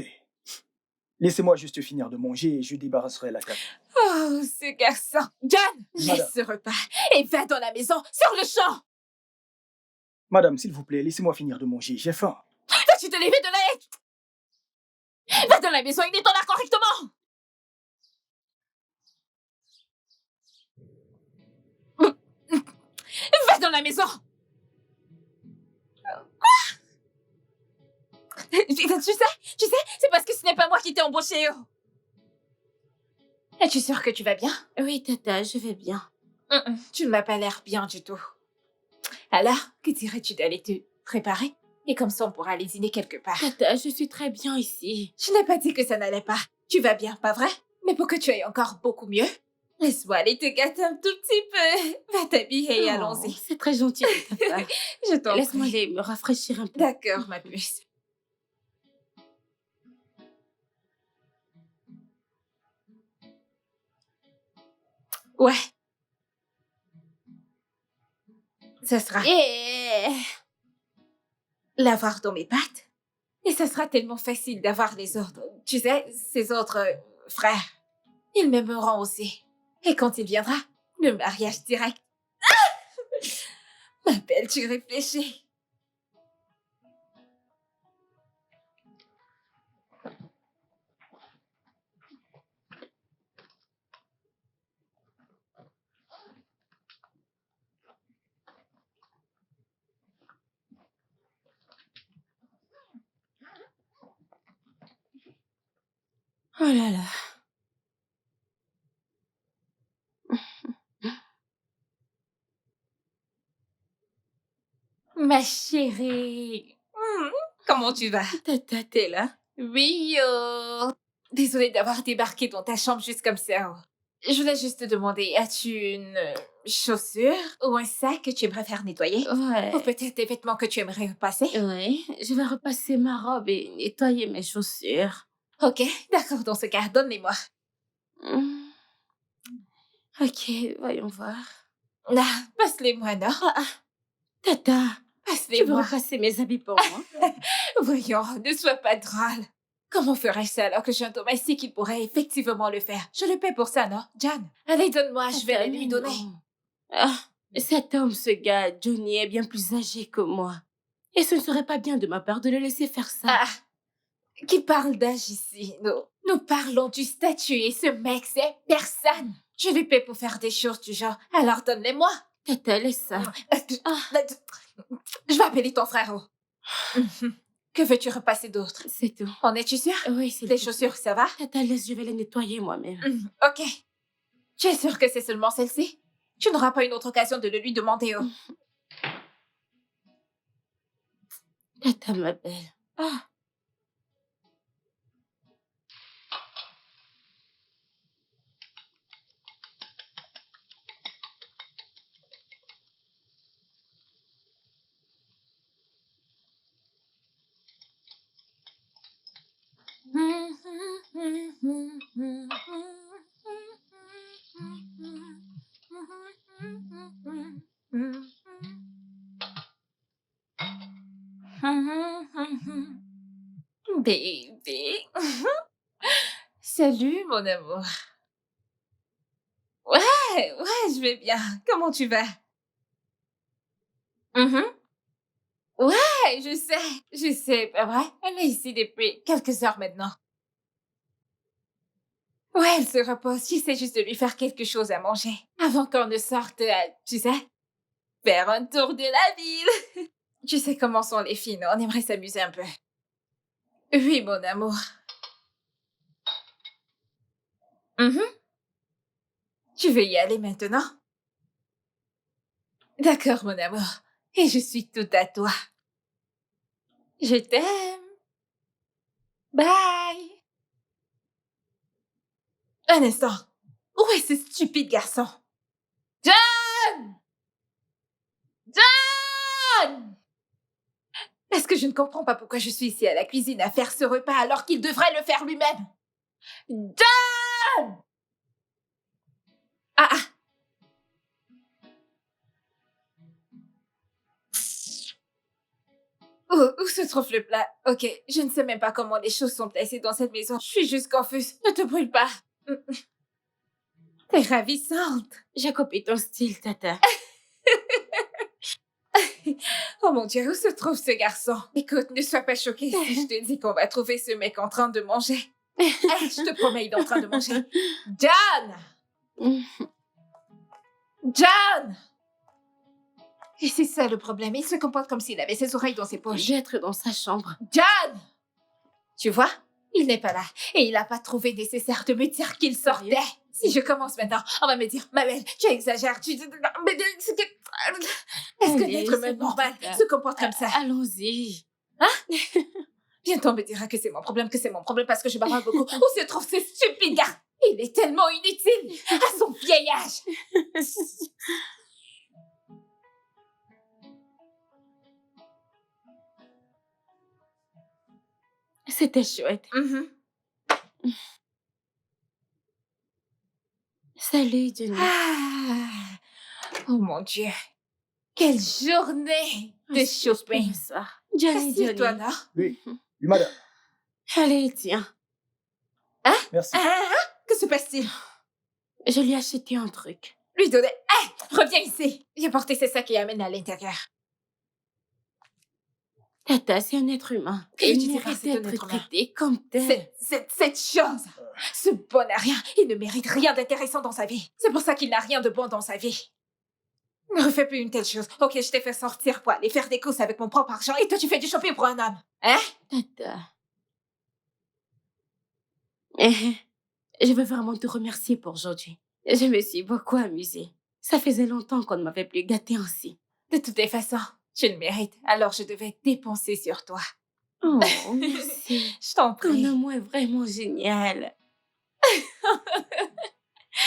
Laissez-moi juste finir de manger et je débarrasserai la table. Oh, ce garçon. John, Madame. laisse ce repas et va dans la maison, sur le champ. Madame, s'il vous plaît, laissez-moi finir de manger. J'ai faim. Vas-tu te lever de la... Va dans la maison et nettoie-la correctement. Va dans la maison. Tu sais, c'est parce que ce n'est pas moi qui t'ai embauché. Es-tu sûre que tu vas bien? Oui, tata, je vais bien. Tu ne m'as pas l'air bien du tout. Alors, que dirais-tu d'aller te préparer? Et comme ça, on pourra aller dîner quelque part. Tata, je suis très bien ici. Je n'ai pas dit que ça n'allait pas. Tu vas bien, pas vrai? Mais pour que tu ailles encore beaucoup mieux, laisse-moi aller te gâter un tout petit peu. Va t'habiller et Oh, allons-y. C'est très gentil de ta part. Je t'en Laisse-moi prie. aller me rafraîchir un peu. D'accord, ma puce. Ouais. Ça sera l'avoir dans mes pattes. Et ça sera tellement facile d'avoir les autres. Tu sais, ces autres frères. Ils m'aimeront aussi. Et quand il viendra, le mariage direct. Ma belle, tu réfléchis. Oh là là. Ma chérie. Comment tu vas? Tata, t'es là? Oui, désolée d'avoir débarqué dans ta chambre juste comme ça. Je voulais juste te demander, as-tu une chaussure ou un sac que tu aimerais faire nettoyer? Ouais. Ou peut-être des vêtements que tu aimerais repasser? Oui, je vais repasser ma robe et nettoyer mes chaussures. Ok, d'accord, dans ce cas, donne-les-moi. Hmm. Ok, voyons voir. Ah, passe-les-moi, non? Tata, tu veux Passe-les-moi. repasser mes habits pour moi? Voyons, ne sois pas drôle. Comment ferais-je ça alors que j'ai un domestique qui pourrait effectivement le faire? Je le paie pour ça, non? John, allez, donne-moi, je vais Tata, les lui mais donner. non. Ah, cet homme, ce gars, Johnny, est bien plus âgé que moi. Et ce ne serait pas bien de ma part de le laisser faire ça. Ah, qui parle d'âge ici? Nous parlons du statut et ce mec, c'est personne. Je lui paie pour faire des choses du genre, alors donne-les-moi. Tata, laisse ça. Je vais appeler ton frère. Que veux-tu repasser d'autre? C'est tout. En es-tu sûr? Oui, c'est Les chaussures, ça va? Tata, laisse, je vais les nettoyer moi-même. Ok. Tu es sûr que c'est seulement celle-ci? Tu n'auras pas une autre occasion de le lui demander. Tata, ma belle. Ah. Bébé. Salut, mon amour. Ouais, je vais bien. Comment tu vas? Ouais, je sais, pas vrai? Elle est ici depuis quelques heures maintenant. Ouais, elle se repose. J'essaie juste de lui faire quelque chose à manger. Avant qu'on ne sorte, tu sais, faire un tour de la ville. Tu sais comment sont les filles, non? On aimerait s'amuser un peu. Oui, mon amour. Tu veux y aller maintenant? D'accord, mon amour. Et je suis tout à toi. Je t'aime. Bye. Un instant. Où est ce stupide garçon? John! John! Est-ce que je ne comprends pas pourquoi je suis ici à la cuisine à faire ce repas alors qu'il devrait le faire lui-même? John! Ah! Où se trouve le plat? Ok, je ne sais même pas comment les choses sont placées dans cette maison. Je suis juste confuse. Ne te brûle pas. T'es ravissante. J'ai copié ton style, Tata. Oh mon Dieu, où se trouve ce garçon? Écoute, ne sois pas choquée si je te dis qu'on va trouver ce mec en train de manger. Je te promets, il est en train de manger. John! John! Et c'est ça le problème. Il se comporte comme s'il avait ses oreilles dans ses poches. Je vais être dans sa chambre. John! Tu vois? Il n'est pas là. Et il n'a pas trouvé nécessaire de me dire qu'il sortait. Si je commence maintenant, on va me dire, ma belle, tu exagères, mais est-ce que l'être humain normal se comporte comme ça? Allons-y. Hein? Bientôt on me dira que c'est mon problème parce que je bavarde beaucoup. Où se trouve ce stupide gars? Il est tellement inutile à son vieil âge. C'était chouette. Salut, Johnny. Oh mon Dieu. Quelle journée de shopping. Johnny. Toi, non? Oui, madame. Allez, tiens. Merci. Que se passe-t-il? Je lui ai acheté un truc. Lui donner. Reviens ici. Viens porter ces sacs et amène à l'intérieur. Tata, c'est un être humain. Et Il mérite d'être traité comme tel. Cette chose, ce bon à rien, il ne mérite rien d'intéressant dans sa vie. C'est pour ça qu'il n'a rien de bon dans sa vie. Ne refais plus une telle chose. Ok, je t'ai fait sortir pour aller faire des courses avec mon propre argent et toi tu fais du shopping pour un homme. Hein? Tata. Je veux vraiment te remercier pour aujourd'hui. Je me suis beaucoup amusée. Ça faisait longtemps qu'on ne m'avait plus gâtée ainsi. De toutes les façons, tu le mérites. Alors je devais dépenser sur toi. Oh, merci. Je t'en prie. Ton amour est vraiment génial.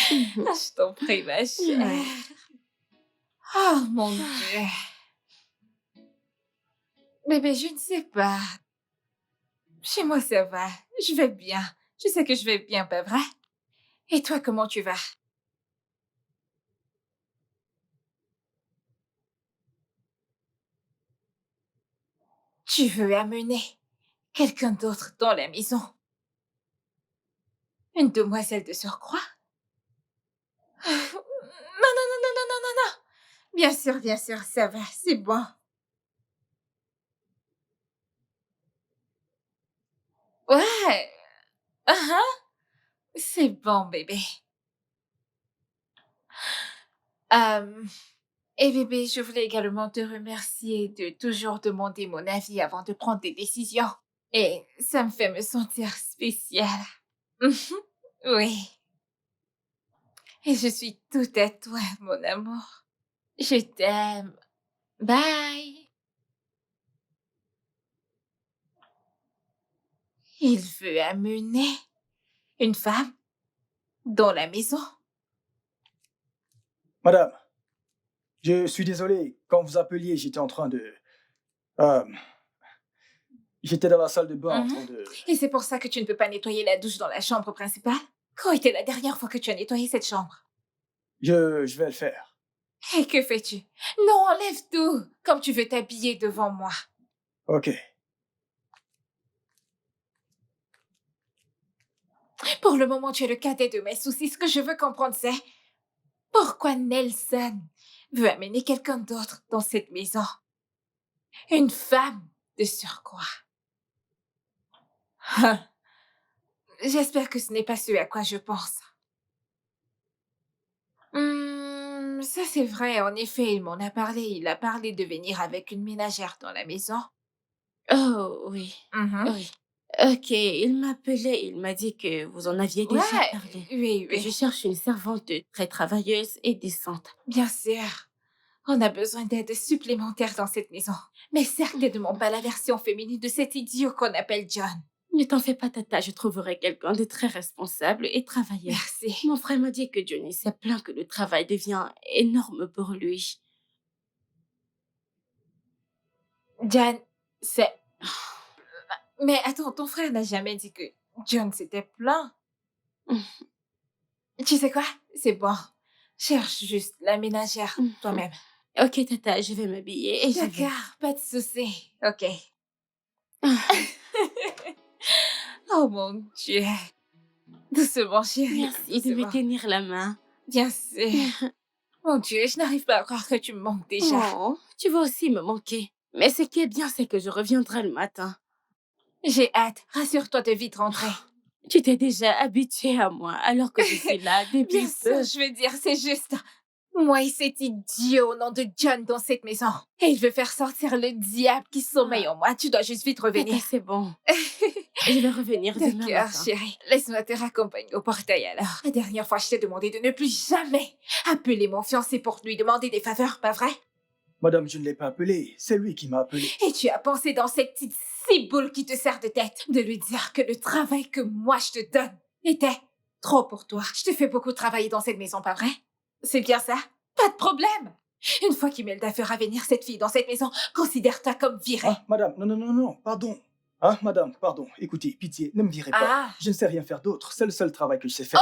Je t'en prie, ma chère. Oh, mon Dieu. Bébé, je ne sais pas. Chez moi, ça va. Je vais bien. Je sais que je vais bien, pas vrai? Et toi, comment tu vas? Tu veux amener quelqu'un d'autre dans la maison? Une demoiselle de surcroît? Non, non, non, non, non, non, non, non. Bien sûr, ça va, c'est bon. Ouais. C'est bon, bébé. Euh, et bébé, je voulais également te remercier de toujours demander mon avis avant de prendre des décisions. Et ça me fait me sentir spéciale. Mhm. Oui. Et je suis tout à toi, mon amour. Je t'aime. Bye. Il veut amener une femme dans la maison. Madame, je suis désolé. Quand vous appeliez, j'étais en train de... euh, j'étais dans la salle de bain en train de... Et c'est pour ça que tu ne peux pas nettoyer la douche dans la chambre principale? Quand était la dernière fois que tu as nettoyé cette chambre? Je vais le faire. Et que fais-tu? Non, enlève tout, comme tu veux t'habiller devant moi. Ok. Pour le moment, tu es le cadet de mes soucis. Ce que je veux comprendre, c'est pourquoi Nelson veut amener quelqu'un d'autre dans cette maison. Une femme de surcroît. J'espère que ce n'est pas ce à quoi je pense. Ça c'est vrai, en effet, il m'en a parlé. Il a parlé de venir avec une ménagère dans la maison. Oh, oui. Mhm. Oui. Ok, il m'appelait, il m'a dit que vous en aviez déjà Ouais, parlé. oui, Que je oui, cherche une servante très travailleuse et décente. bien sûr. On a besoin d'aide supplémentaire dans cette maison. Mais certainement pas la version féminine de cet idiot qu'on appelle John. Ne t'en fais pas, Tata, je trouverai quelqu'un de très responsable et travailleur. Merci. Mon frère m'a dit que Johnny s'est plaint que le travail devient énorme pour lui. John, c'est... Mais attends, ton frère n'a jamais dit que John s'était plaint. Tu sais quoi? C'est bon. Cherche juste la ménagère toi-même. Ok, Tata, je vais m'habiller et j'y vais. D'accord, pas de souci. Ok. Oh mon Dieu. Doucement, chérie. Merci de me Doucement. tenir la main. Bien sûr. Mon Dieu, je n'arrive pas à croire que tu me manques déjà. Oh, tu vas aussi me manquer. Mais ce qui est bien, c'est que je reviendrai le matin. J'ai hâte. Rassure-toi de vite rentrer. Tu t'es déjà habitué à moi alors que je suis là depuis Bien peu. sûr, je veux dire, c'est juste... Moi et cet idiot au nom de John dans cette maison. Et il veut faire sortir le diable qui sommeille en moi. Tu dois juste vite revenir. Tata, c'est bon. Je vais revenir demain D'accord, matin. chérie. Laisse-moi te raccompagner au portail alors. La dernière fois, je t'ai demandé de ne plus jamais appeler mon fiancé pour lui demander des faveurs, pas vrai? Madame, je ne l'ai pas appelé. C'est lui qui m'a appelé. Et tu as pensé dans cette petite ciboule qui te sert de tête de lui dire que le travail que moi je te donne était trop pour toi. Je te fais beaucoup travailler dans cette maison, pas vrai? C'est bien ça? Pas de problème. Une fois qu'Imelda fera venir cette fille dans cette maison, considère-toi comme virée. Ah, madame, non, non, non, non, pardon. Ah, madame, pardon. Écoutez, pitié, ne me virez pas. Ah. Je ne sais rien faire d'autre. C'est le seul travail que je sais faire.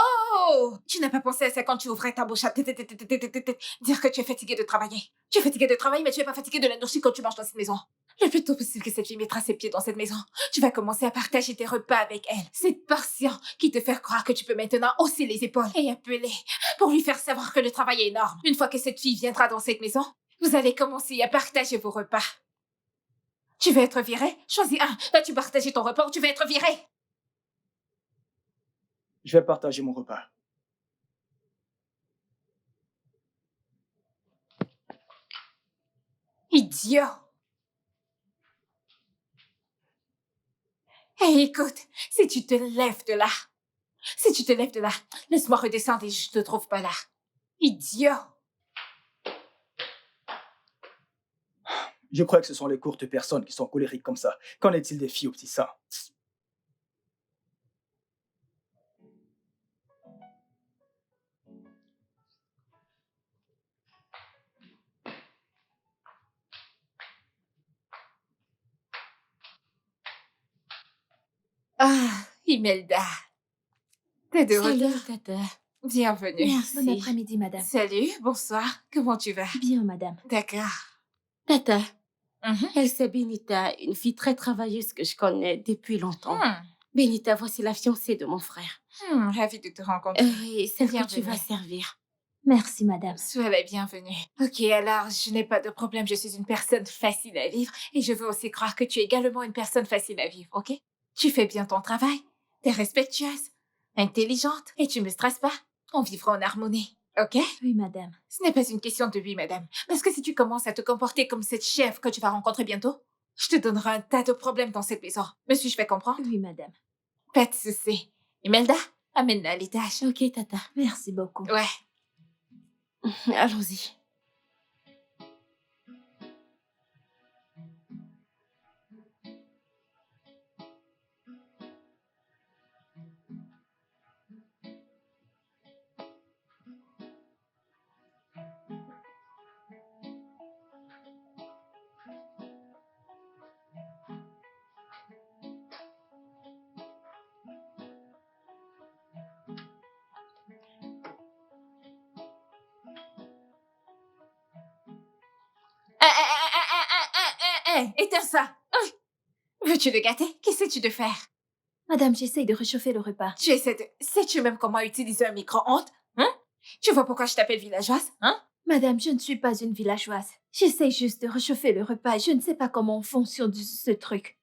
Oh! Tu n'as pas pensé à ça quand tu ouvrais ta bouche à dire que tu es fatigué de travailler. Tu es fatigué de travailler, mais tu n'es pas fatigué de la nourrir quand tu manges dans cette maison. Le plus tôt possible que cette fille mettra ses pieds dans cette maison, tu vas commencer à partager tes repas avec elle. Cette portion qui te fait croire que tu peux maintenant hausser les épaules et appeler pour lui faire savoir que le travail est énorme. Une fois que cette fille viendra dans cette maison, vous allez commencer à partager vos repas. Tu veux être viré? Choisis un. Vas-tu partager ton repas ou tu veux être viré? Je vais partager mon repas. Idiot! Hé, écoute, si tu te lèves de là, laisse-moi redescendre et je te trouve pas là. Idiot! Je crois que ce sont les courtes personnes qui sont colériques comme ça. Qu'en est-il des filles au petit sein? Imelda. T'es de Salut, retour. Tata. Bienvenue. Merci. Bon après-midi, madame. Salut, bonsoir. Comment tu vas? Bien, madame. D'accord. Tata, Mhm. elle c'est Benita, une fille très travailleuse que je connais depuis longtemps. Hmm. Benita, voici la fiancée de mon frère. Ravie de te rencontrer. Et celle que tu Bienvenue. vas servir. Merci, madame. Sois la bienvenue. Ok, alors, je n'ai pas de problème. Je suis une personne facile à vivre et je veux aussi croire que tu es également une personne facile à vivre, ok? Tu fais bien ton travail, t'es respectueuse, intelligente et tu me stresses pas. On vivra en harmonie, ok? Oui, madame. Ce n'est pas une question de oui, madame. Parce que si tu commences à te comporter comme cette chef que tu vas rencontrer bientôt, je te donnerai un tas de problèmes dans cette maison. Me suis-je fait comprendre? Oui, madame. Pas de souci. Imelda, amène-la à l'étage. Ok, Tata. Merci beaucoup. Ouais. Allons-y. Éteins ça. Veux-tu le gâter? Qu'essaies-tu de faire? Madame, j'essaye de réchauffer le repas. Tu essaies de... Sais-tu même comment utiliser un micro-ondes? Hein? Tu vois pourquoi je t'appelle villageoise? Hein? Madame, je ne suis pas une villageoise. J'essaye juste de réchauffer le repas. Je ne sais pas comment fonctionne ce truc.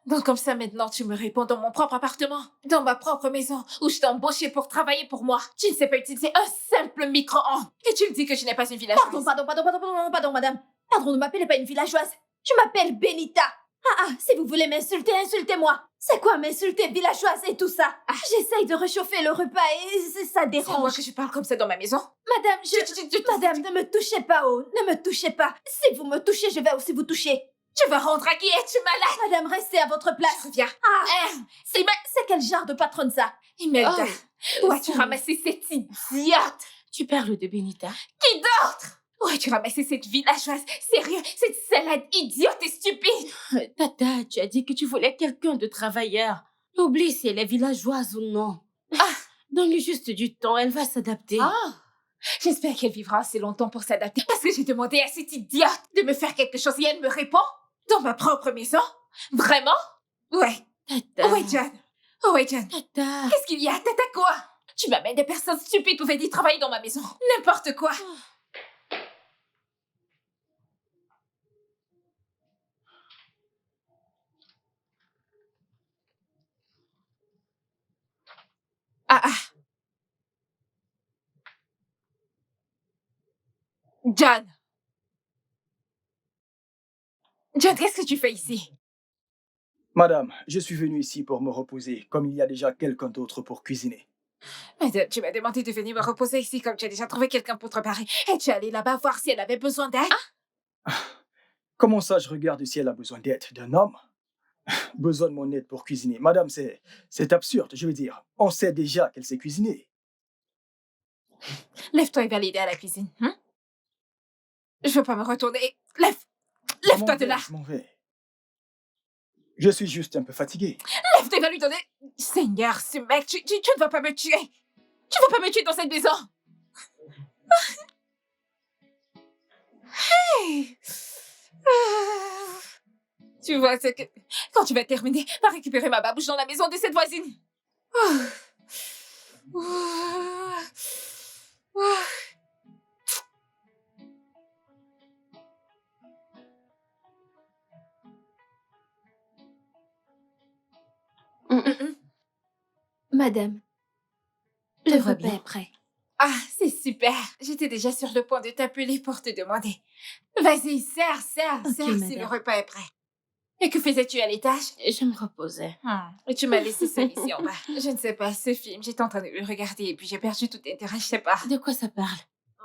Donc comme ça maintenant tu me réponds dans mon propre appartement, dans ma propre maison, où je t'ai embauché pour travailler pour moi. Tu ne sais pas utiliser un simple micro-ondes. Et tu me dis que je n'ai pas une villageoise. Pardon, madame. Pardon, ne m'appelez pas une villageoise. Je m'appelle Benita. Si vous voulez m'insulter, insultez-moi. C'est quoi m'insulter, villageoise et tout ça? J'essaye de réchauffer le repas et ça C'est moi dérange. que je parle comme ça dans ma maison. Madame, Madame, ne me touchez pas, oh. Ne me touchez pas. Si vous me touchez, je vais aussi vous toucher. Tu vas rendre à qui? Es-tu malade? Madame, restez à votre place. Je reviens. C'est quel genre de patronne ça? Imelda, où as-tu ça- ramassé cette idiote? Tu parles de Benita? Qui d'autre? Où as-tu ramassé cette villageoise? Sérieux, cette salade idiote et stupide? Tata, tu as dit que tu voulais quelqu'un de travailleur. Oublie si elle est villageoise ou non. Donne-lui juste du temps, elle va s'adapter. J'espère qu'elle vivra assez longtemps pour s'adapter. Parce que j'ai demandé à cette idiote de me faire quelque chose et elle me répond dans ma propre maison. Vraiment? Ouais. Tata. Ouais, John. Ouais, John. Tata. Qu'est-ce qu'il y a? Tata quoi? Tu m'amènes des personnes stupides pour venir travailler dans ma maison. N'importe quoi. John. John, qu'est-ce que tu fais ici? Madame, je suis venu ici pour me reposer, comme il y a déjà quelqu'un d'autre pour cuisiner. Madame, tu m'as demandé de venir me reposer ici comme tu as déjà trouvé quelqu'un pour te préparer. Et tu es allée là-bas voir si elle avait besoin d'aide? Comment ça, je regarde si elle a besoin d'aide d'un homme? Besoin de mon aide pour cuisiner. Madame, c'est absurde, je veux dire. On sait déjà qu'elle sait cuisiner. Lève-toi et va l'aider à la cuisine. Je veux pas me retourner. Je m'en Lève-toi de vais, là. je m'en vais. Je suis juste un peu fatigué. Lève-toi et va lui donner. Seigneur, ce mec, tu ne vas pas me tuer. Tu vas pas me tuer dans cette maison. Hey. Tu vois, c'est que quand tu vas terminer, va récupérer ma babouche dans la maison de cette voisine. Madame, Je le vois repas bien. est prêt. Ah, c'est super. J'étais déjà sur le point de t'appeler pour te demander. Vas-y, serre Ok, si madame. le repas est prêt. Et que faisais-tu à l'étage? Je me reposais. Et tu m'as laissé seule ici en bas. Je ne sais pas, ce film, j'étais en train de le regarder et puis j'ai perdu tout intérêt, je sais pas. De quoi ça parle?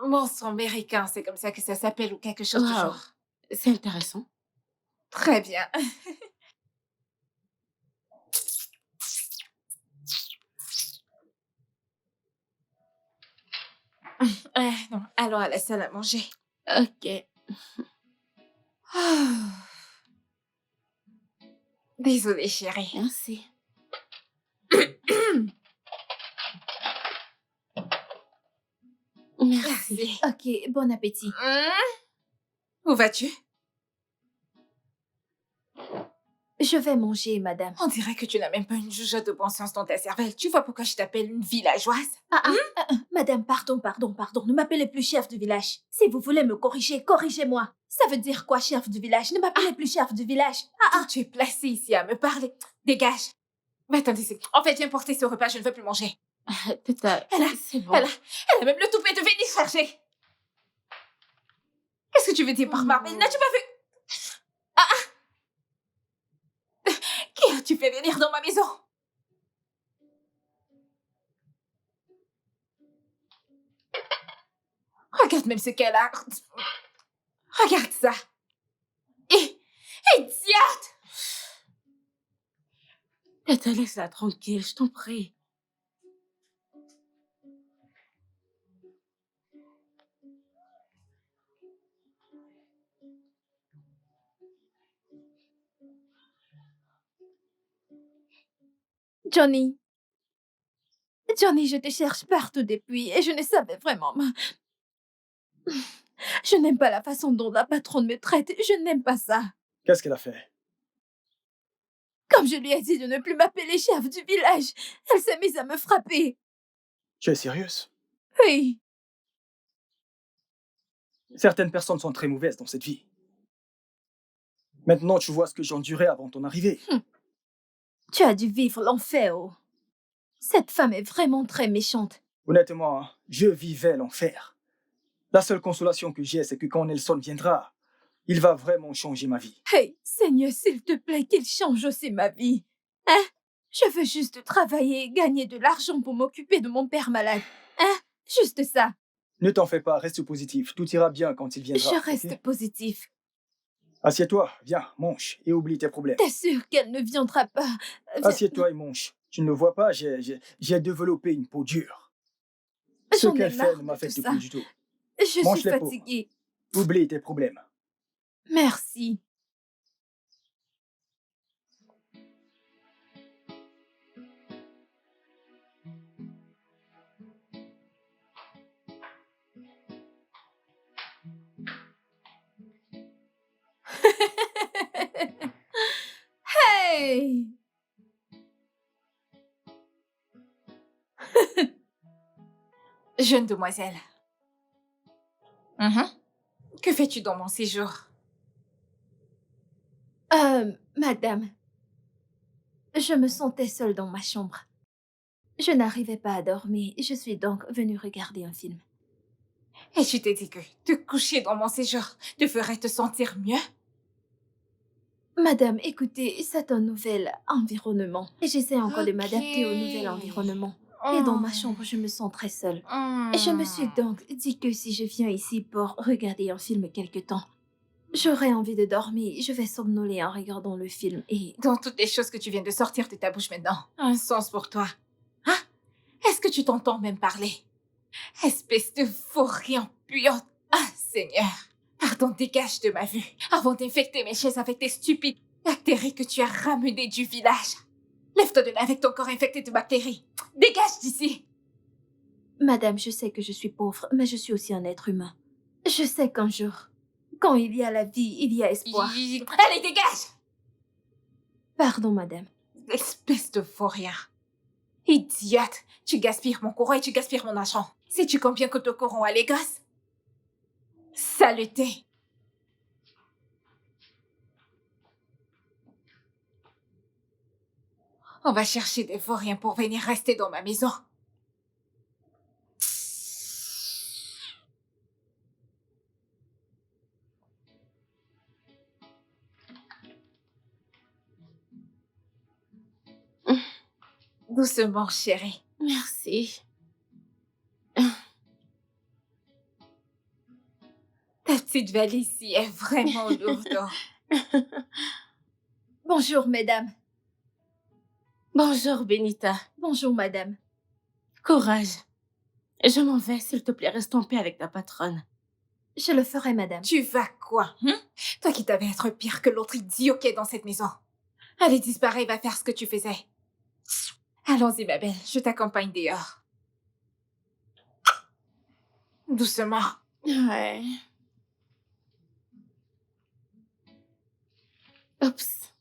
Monstre américain, c'est comme ça que ça s'appelle ou quelque chose du Wow. genre. C'est intéressant. Très bien. Non, allons à la salle à manger. Ok. Désolée, chérie. Merci. Merci. Ok, bon appétit. Où vas-tu? Je vais manger, madame. On dirait que tu n'as même pas une jugeote de bon sens dans ta cervelle. Tu vois pourquoi je t'appelle une villageoise? Madame, pardon. Ne m'appelez plus chef du village. Si vous voulez me corriger, corrigez-moi. Ça veut dire quoi, chef du village? Ne m'appelez plus chef du village. Quand tu es placée ici à me parler, dégage. Mais attendez, en fait, viens porter ce repas, je ne veux plus manger. Tata, Elle a- c'est bon. Elle a même le toupet de venir chercher. Qu'est-ce que tu veux dire par marbre? N'as-tu pas vu? Qui as-tu fait venir dans ma maison? Regarde même ce qu'elle a. Regarde ça. Idiote! Tata, laisse-la tranquille, je t'en prie. Johnny. Johnny, je te cherche partout depuis et je ne savais vraiment. Je n'aime pas la façon dont la patronne me traite. Je n'aime pas ça. Qu'est-ce qu'elle a fait? Comme je lui ai dit de ne plus m'appeler chef du village, elle s'est mise à me frapper. Tu es sérieuse? Oui. Certaines personnes sont très mauvaises dans cette vie. Maintenant, tu vois ce que j'endurais avant ton arrivée. Tu as dû vivre l'enfer. Oh. Cette femme est vraiment très méchante. Honnêtement, je vivais l'enfer. La seule consolation que j'ai, c'est que quand Nelson viendra, il va vraiment changer ma vie. Hey, Seigneur, s'il te plaît, qu'il change aussi ma vie. Hein? Je veux juste travailler et gagner de l'argent pour m'occuper de mon père malade. Hein? Juste ça. Ne t'en fais pas, reste positif. Tout ira bien quand il viendra. Je reste ok? positif. Assieds-toi, viens, mange et oublie tes problèmes. T'es sûre qu'elle ne viendra pas? Assieds-toi et mange. Tu ne le vois pas, j'ai développé une peau dure. Ce J'en ai qu'elle fait marre ne de m'affecte tout ça. plus du tout. Je suis Mange les peaux. fatiguée. Oublie tes problèmes. Merci. Hey! Jeune demoiselle. Que fais-tu dans mon séjour? Madame, je me sentais seule dans ma chambre. Je n'arrivais pas à dormir et je suis donc venue regarder un film. Et tu t'es dit que te coucher dans mon séjour te ferait te sentir mieux? Madame, écoutez, c'est un nouvel environnement. Et j'essaie encore de m'adapter au nouvel Ok. environnement. Et dans ma chambre, je me sens très seule. Et je me suis donc dit que si je viens ici pour regarder un film quelque temps, j'aurais envie de dormir. Je vais somnoler en regardant le film et... Dans toutes les choses que tu viens de sortir de ta bouche maintenant, un sens pour toi. Hein? Est-ce que tu t'entends même parler? Espèce de vaurien puante. Ah, Seigneur. Pardon, dégage de ma vue. Avant d'infecter mes chaises avec tes stupides bactéries que tu as ramenées du village. Lève-toi de là avec ton corps infecté de bactéries. Dégage d'ici. Madame, je sais que je suis pauvre, mais je suis aussi un être humain. Je sais qu'un jour, quand il y a la vie, il y a espoir. Allez, dégage. Pardon, madame. Espèce de vaurien. Idiote. Tu gaspilles mon courant et tu gaspilles mon argent. Sais-tu combien coûte le courant à Lagos? Saleté. On va chercher des vauriens pour venir rester dans ma maison. Doucement, chérie. Merci. Ta petite valise-ci est vraiment lourde. Bonjour, mesdames. Bonjour, Benita. Bonjour, madame. Courage. Je m'en vais, s'il te plaît, reste en paix avec ta patronne. Je le ferai, madame. Tu vas quoi, Toi qui t'avais être pire que l'autre idiot qui est dans cette maison. Allez, disparaît, va faire ce que tu faisais. Allons-y, ma belle, je t'accompagne dehors. Doucement. Ouais. Oups.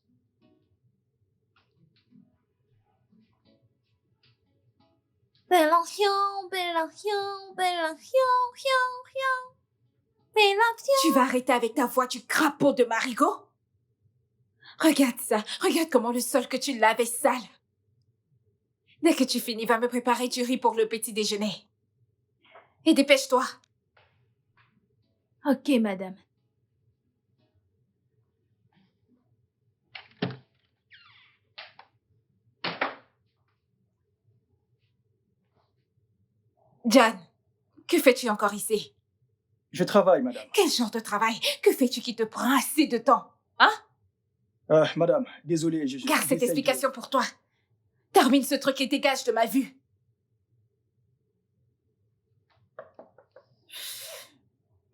Bellation, Bellation, Bellation, Bellation. Tu vas arrêter avec ta voix du crapaud de Marigot? Regarde ça. Regarde comment le sol que tu laves est sale. Dès que tu finis, va me préparer du riz pour le petit déjeuner. Et dépêche-toi. Ok, madame. John, que fais-tu encore ici? Je travaille, madame. Quel genre de travail? Que fais-tu qui te prend assez de temps? Madame, désolé, je... Garde cette j'essaye de- explication pour toi. Termine ce truc et dégage de ma vue.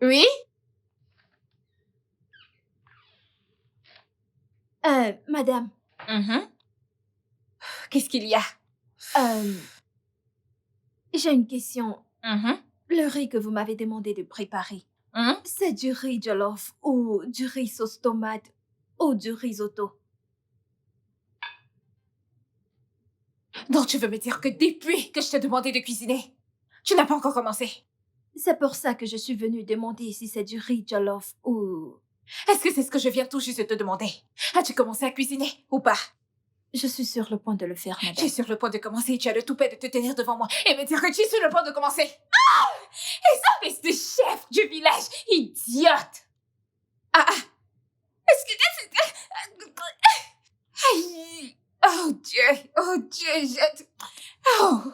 Oui? Madame, Qu'est-ce qu'il y a? j'ai une question. Mhm. Le riz que vous m'avez demandé de préparer, Hein? c'est du riz jollof ou du riz sauce tomate ou du risotto? Donc tu veux me dire que depuis que je t'ai demandé de cuisiner, tu n'as pas encore commencé? C'est pour ça que je suis venue demander si c'est du riz jollof ou... Est-ce que c'est ce que je viens tout juste de te demander? As-tu commencé à cuisiner ou pas? Je suis sur le point de le faire, Tu es madame. sur le point de commencer et tu as le toupet de te tenir devant moi et me dire que tu es sur le point de commencer. Ah! Et ça, espèce de chef du village, idiote! Ah! Est-ce que... Aïe! Oh Dieu! Oh Dieu! Oh!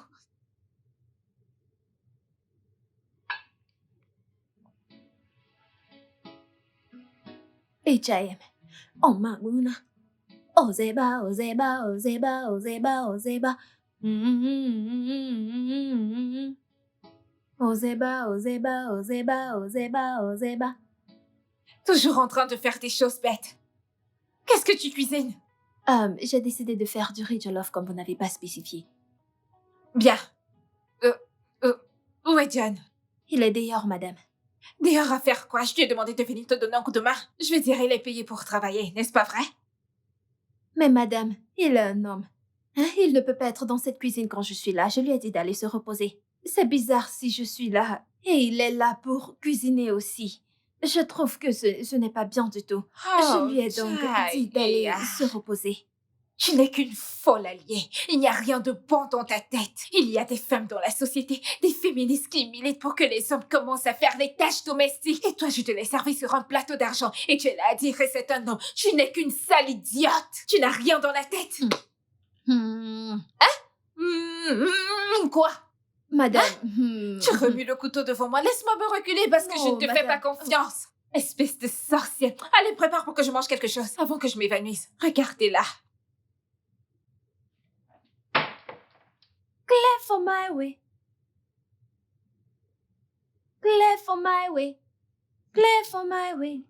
H.I.M. Oh, Mamuna. Ozeba, Ozeba, Ozeba, Ozeba, Ozeba. Ozeba, Ozeba, Ozeba, Ozeba, Ozeba. Toujours en train de faire des choses bêtes. Qu'est-ce que tu cuisines? J'ai décidé de faire du riz jollof comme vous n'avez pas spécifié. Bien. Où est John? Il est dehors, madame. Dehors à faire quoi? Je lui ai demandé de venir te donner un coup de main. Je veux dire, il est payé pour travailler, n'est-ce pas vrai? Mais madame, il est un homme. Hein, il ne peut pas être dans cette cuisine quand je suis là. Je lui ai dit d'aller se reposer. C'est bizarre si je suis là et il est là pour cuisiner aussi. Je trouve que ce n'est pas bien du tout. Je lui ai donc dit d'aller se reposer. Tu n'es qu'une folle alliée. Il n'y a rien de bon dans ta tête. Il y a des femmes dans la société, des féministes qui militent pour que les hommes commencent à faire les tâches domestiques. Et toi, je te l'ai servi sur un plateau d'argent et tu es là à dire que c'est un homme. Tu n'es qu'une sale idiote. Tu n'as rien dans la tête. Quoi? Madame, Tu remues le couteau devant moi. Laisse-moi me reculer parce que je Non, ne te fais madame. pas confiance. Espèce de sorcière. Allez, prépare pour que je mange quelque chose avant que je m'évanouisse. Regardez-là. Clear for my way. Clear for my way. Clear for my way.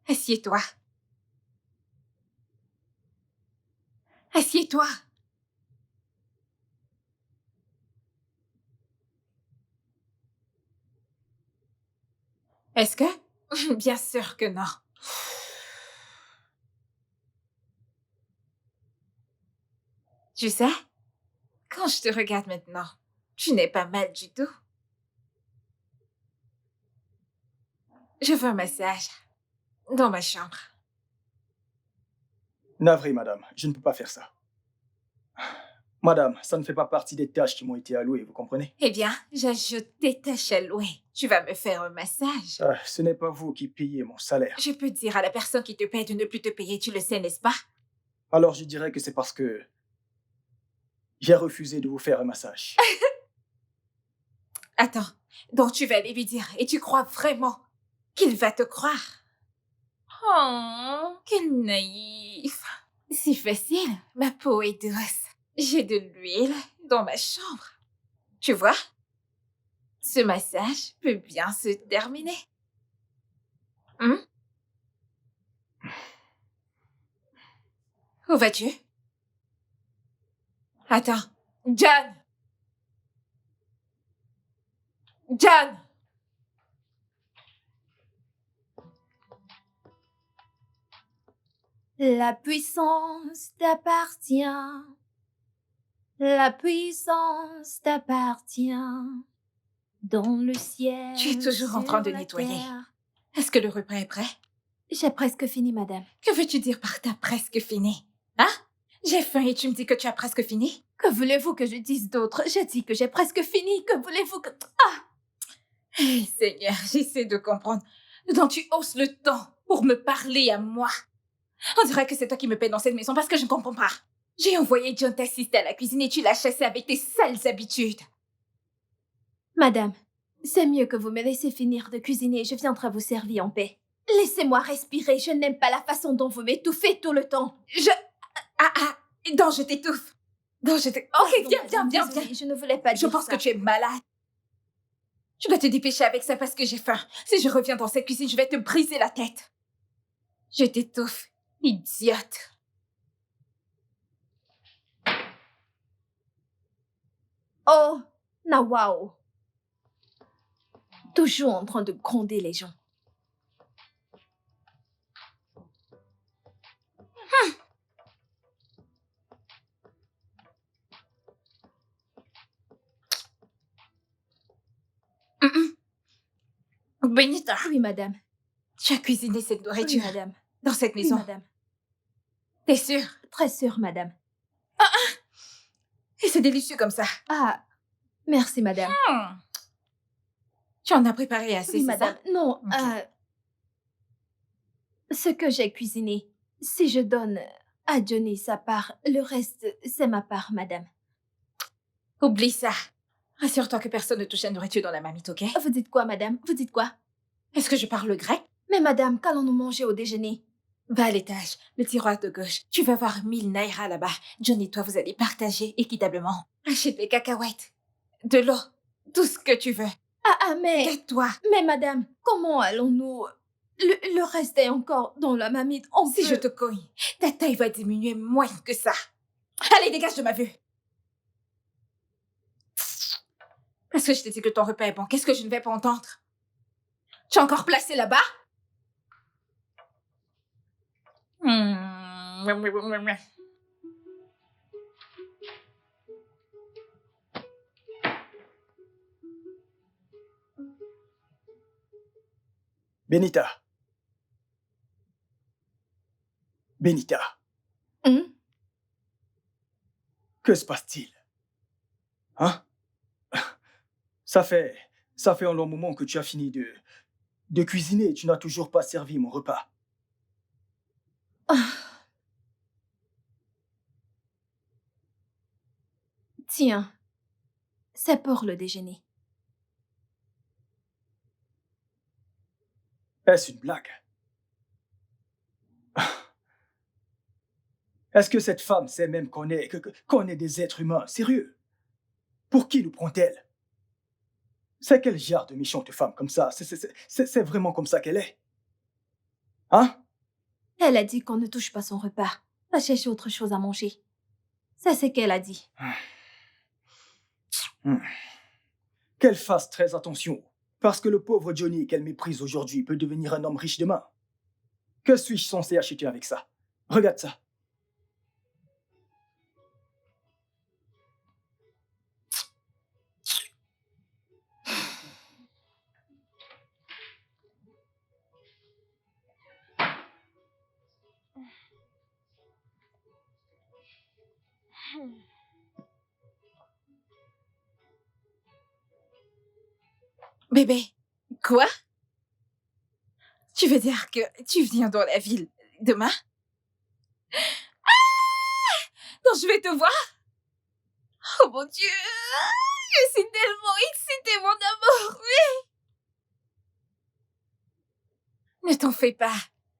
Assieds-toi. Assieds-toi. Est-ce que? Bien sûr que non. Tu sais, quand je te regarde maintenant, tu n'es pas mal du tout. Je veux un massage dans ma chambre. Navré, madame, je ne peux pas faire ça. Madame, ça ne fait pas partie des tâches qui m'ont été allouées, vous comprenez? Eh bien, j'ajoute des tâches à louer. Tu vas me faire un massage. Ce n'est pas vous qui payez mon salaire. Je peux dire à la personne qui te paie de ne plus te payer, tu le sais, n'est-ce pas? Alors je dirais que c'est parce que j'ai refusé de vous faire un massage. Attends, donc tu vas aller lui dire et tu crois vraiment qu'il va te croire? Oh, quel naïf. C'est facile, ma peau est douce. J'ai de l'huile dans ma chambre. Tu vois? Ce massage peut bien se terminer. Où vas-tu? Attends. John! John! La puissance t'appartient. La puissance t'appartient. Dans le ciel. Tu es toujours en train de sur la nettoyer. terre. Est-ce que le repas est prêt? J'ai presque fini, madame. Que veux-tu dire par t'as presque fini? Hein? J'ai faim et tu me dis que tu as presque fini? Que voulez-vous que je dise d'autre? J'ai dit que j'ai presque fini. Que voulez-vous que... Hey, Seigneur, j'essaie de comprendre. Donc tu hausses le ton pour me parler à moi. On dirait que c'est toi qui me paies dans cette maison parce que je ne comprends pas. J'ai envoyé John t'assister à la cuisine et tu l'as chassé avec tes sales habitudes. Madame, c'est mieux que vous me laissiez finir de cuisiner. Je viendrai vous servir en paix. Laissez-moi respirer. Je n'aime pas la façon dont vous m'étouffez tout le temps. Donc je t'étouffe. Donc je t'étouffe. Ok, Pardon, viens. madame, désolée, je ne voulais pas Je dire pense ça. que tu es malade. Tu dois te dépêcher avec ça parce que j'ai faim. Si je reviens dans cette cuisine, je vais te briser la tête. Je t'étouffe, idiote. Oh, Nawao. Toujours en train de gronder les gens. Benita, Oui, madame. tu as cuisiné cette Oui, nourriture madame. dans cette Oui, maison. madame. T'es sûre? Très sûre, madame. Et c'est délicieux comme ça. Ah, merci, madame. Tu en as préparé assez, Oui, c'est madame. ça? Non, Ok. ce que j'ai cuisiné, si je donne à Johnny sa part, le reste, c'est ma part, madame. Oublie ça. Rassure-toi que personne ne touche à la nourriture dans la marmite, ok? Vous dites quoi, madame? Vous dites quoi? Est-ce que je parle grec? Mais madame, qu'allons-nous manger au déjeuner? Va à l'étage, le tiroir de gauche. Tu vas voir 1000 naira là-bas. John et toi, vous allez partager équitablement. Achète des cacahuètes, de l'eau, tout ce que tu veux. Mais... Tais-toi. Mais madame, comment allons-nous... Le reste est encore dans la marmite. Si je te cogne, ta taille va diminuer moins que ça. Allez, dégage de ma vue. Parce que je t'ai dit que ton repas est bon. Qu'est-ce que je ne vais pas entendre? Tu es encore placé là-bas? Benita. Benita, que se passe-t-il? Hein? Ça fait un long moment que tu as fini de cuisiner et tu n'as toujours pas servi mon repas. Tiens, c'est pour le déjeuner. Est-ce une blague? Est-ce que cette femme sait même qu'on est des êtres humains? Sérieux? Pour qui nous prend-elle? C'est quel genre de méchante femme comme ça? C'est vraiment comme ça qu'elle est? Hein? Elle a dit qu'on ne touche pas son repas. Va chercher autre chose à manger. C'est ce qu'elle a dit. Qu'elle fasse très attention, parce que le pauvre Johnny qu'elle méprise aujourd'hui peut devenir un homme riche demain. Que suis-je censé acheter avec ça? Regarde ça. Bébé, quoi? Tu veux dire que tu viens dans la ville demain? Donc je vais te voir? Oh mon Dieu! Je suis tellement excitée, mon amour, oui. Ne t'en fais pas.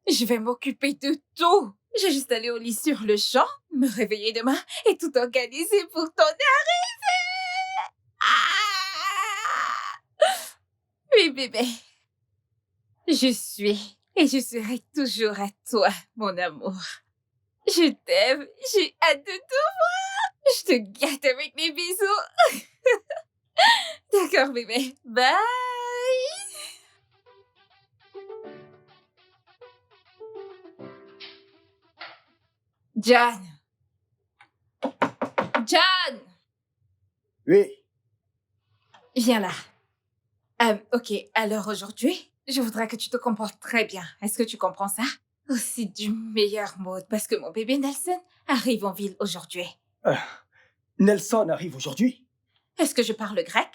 Je vais m'occuper de tout. J'ai juste aller au lit sur le champ, me réveiller demain et tout organiser pour ton arrivée. Ah! Oui, bébé. Je suis et je serai toujours à toi, mon amour. Je t'aime, j'ai hâte de te voir. Je te gâte avec mes bisous. D'accord, bébé. Bye. John. John. Oui. Viens là. Ok, alors aujourd'hui, je voudrais que tu te comportes très bien. Est-ce que tu comprends ça? Aussi du meilleur mode, parce que mon bébé Nelson arrive en ville aujourd'hui. Nelson arrive aujourd'hui? Est-ce que je parle grec?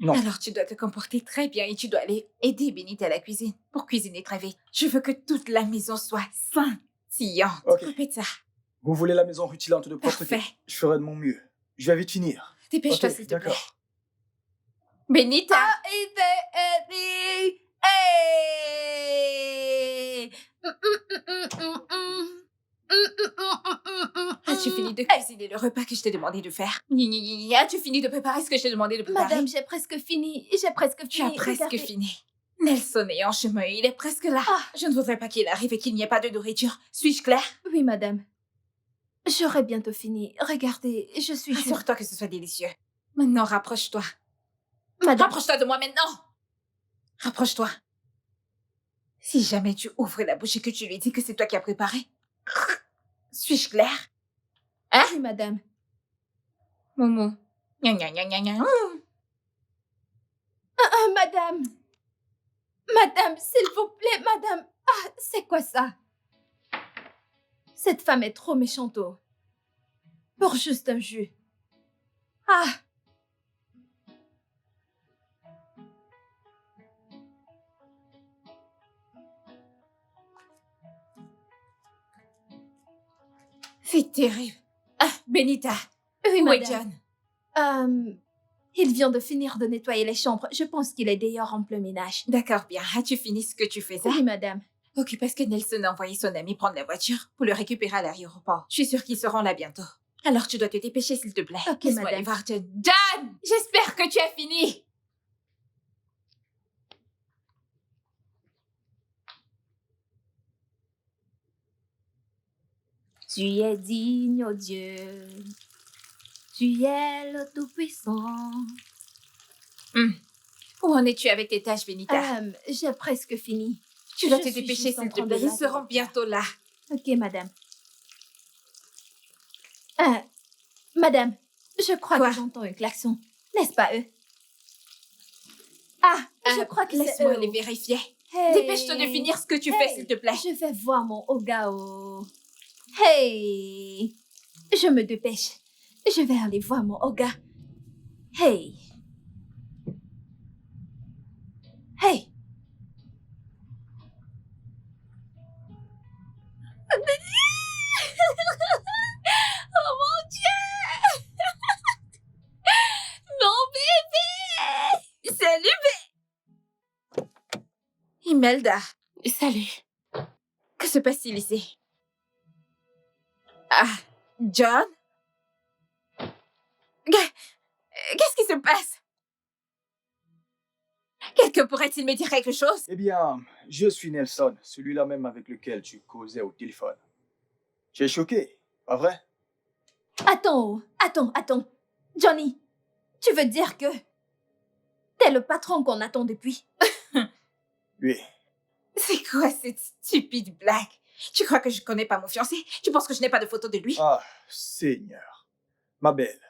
Non. Alors tu dois te comporter très bien et tu dois aller aider Benita à la cuisine pour cuisiner très vite. Je veux que toute la maison soit scintillante. Ok. Répète ça. Vous voulez la maison rutilante de propreté? Parfait. Je ferai de mon mieux. Je vais vite finir. Dépêche-toi, Ok, s'il te plaît. d'accord. Benita! As-tu fini de cuisiner le repas que je t'ai demandé de faire? As-tu fini de préparer ce que je t'ai demandé de préparer? Madame, j'ai presque fini. J'ai presque fini. Tu as presque Regardez. fini. Nelson est en chemin, il est presque là. Ah. Je ne voudrais pas qu'il arrive et qu'il n'y ait pas de nourriture. Suis-je claire? Oui, madame. J'aurai bientôt fini. Regardez, je suis... Assure-toi que ce soit délicieux. Maintenant, rapproche-toi. Madame, Rapproche-toi de moi maintenant! Rapproche-toi. Si jamais tu ouvres la bouche et que tu lui dis que c'est toi qui as préparé, suis-je claire? oui, madame. Momo. Gna gna gna gna gna. Madame. Madame, s'il vous plaît, madame. Ah, c'est quoi ça? Cette femme est trop méchante, oh. Pour juste un jus. Ah, C'est terrible. Ah, Benita. oui, Où est madame. John? Il vient de finir de nettoyer les chambres. Je pense qu'il est dehors en plein ménage. D'accord, bien. As-tu fini ce que tu faisais? Oui, madame. Ok, parce que Nelson a envoyé son ami prendre la voiture pour le récupérer à l'aéroport. Je suis sûre qu'ils seront là bientôt. Alors tu dois te dépêcher, s'il te plaît. Ok, Laisse-moi madame. aller voir John. John! J'espère que tu as fini! Tu es digne, oh Dieu. Tu es le Tout-Puissant. Où en es-tu avec tes tâches, Benita? J'ai presque fini. Tu dois je te suis dépêcher, juste en s'il te train de plaît. Ils laver seront les bientôt là. Ok, madame. Madame, je crois Quoi? que j'entends un klaxon. N'est-ce pas eux? Ah, je crois que c'est Laisse-moi eux. aller vérifier. Hey. Dépêche-toi de finir ce que tu fais, Hey. s'il te plaît. Je vais voir mon Ogao. Hey! Je me dépêche. Je vais aller voir mon Oga. Hey! Hey! Oh mon Dieu! Mon bébé! Salut, Imelda, Salut. que se passe-t-il ici? Ah, John? Qu'est-ce qui se passe? Quelqu'un pourrait-il me dire quelque chose? Eh bien, je suis Nelson, celui-là même avec lequel tu causais au téléphone. Tu es choqué, pas vrai? Attends. Johnny, tu veux dire que t'es le patron qu'on attend depuis? Oui. C'est quoi cette stupide blague? Tu crois que je connais pas mon fiancé? Tu penses que je n'ai pas de photo de lui? Ah, Seigneur. Ma belle,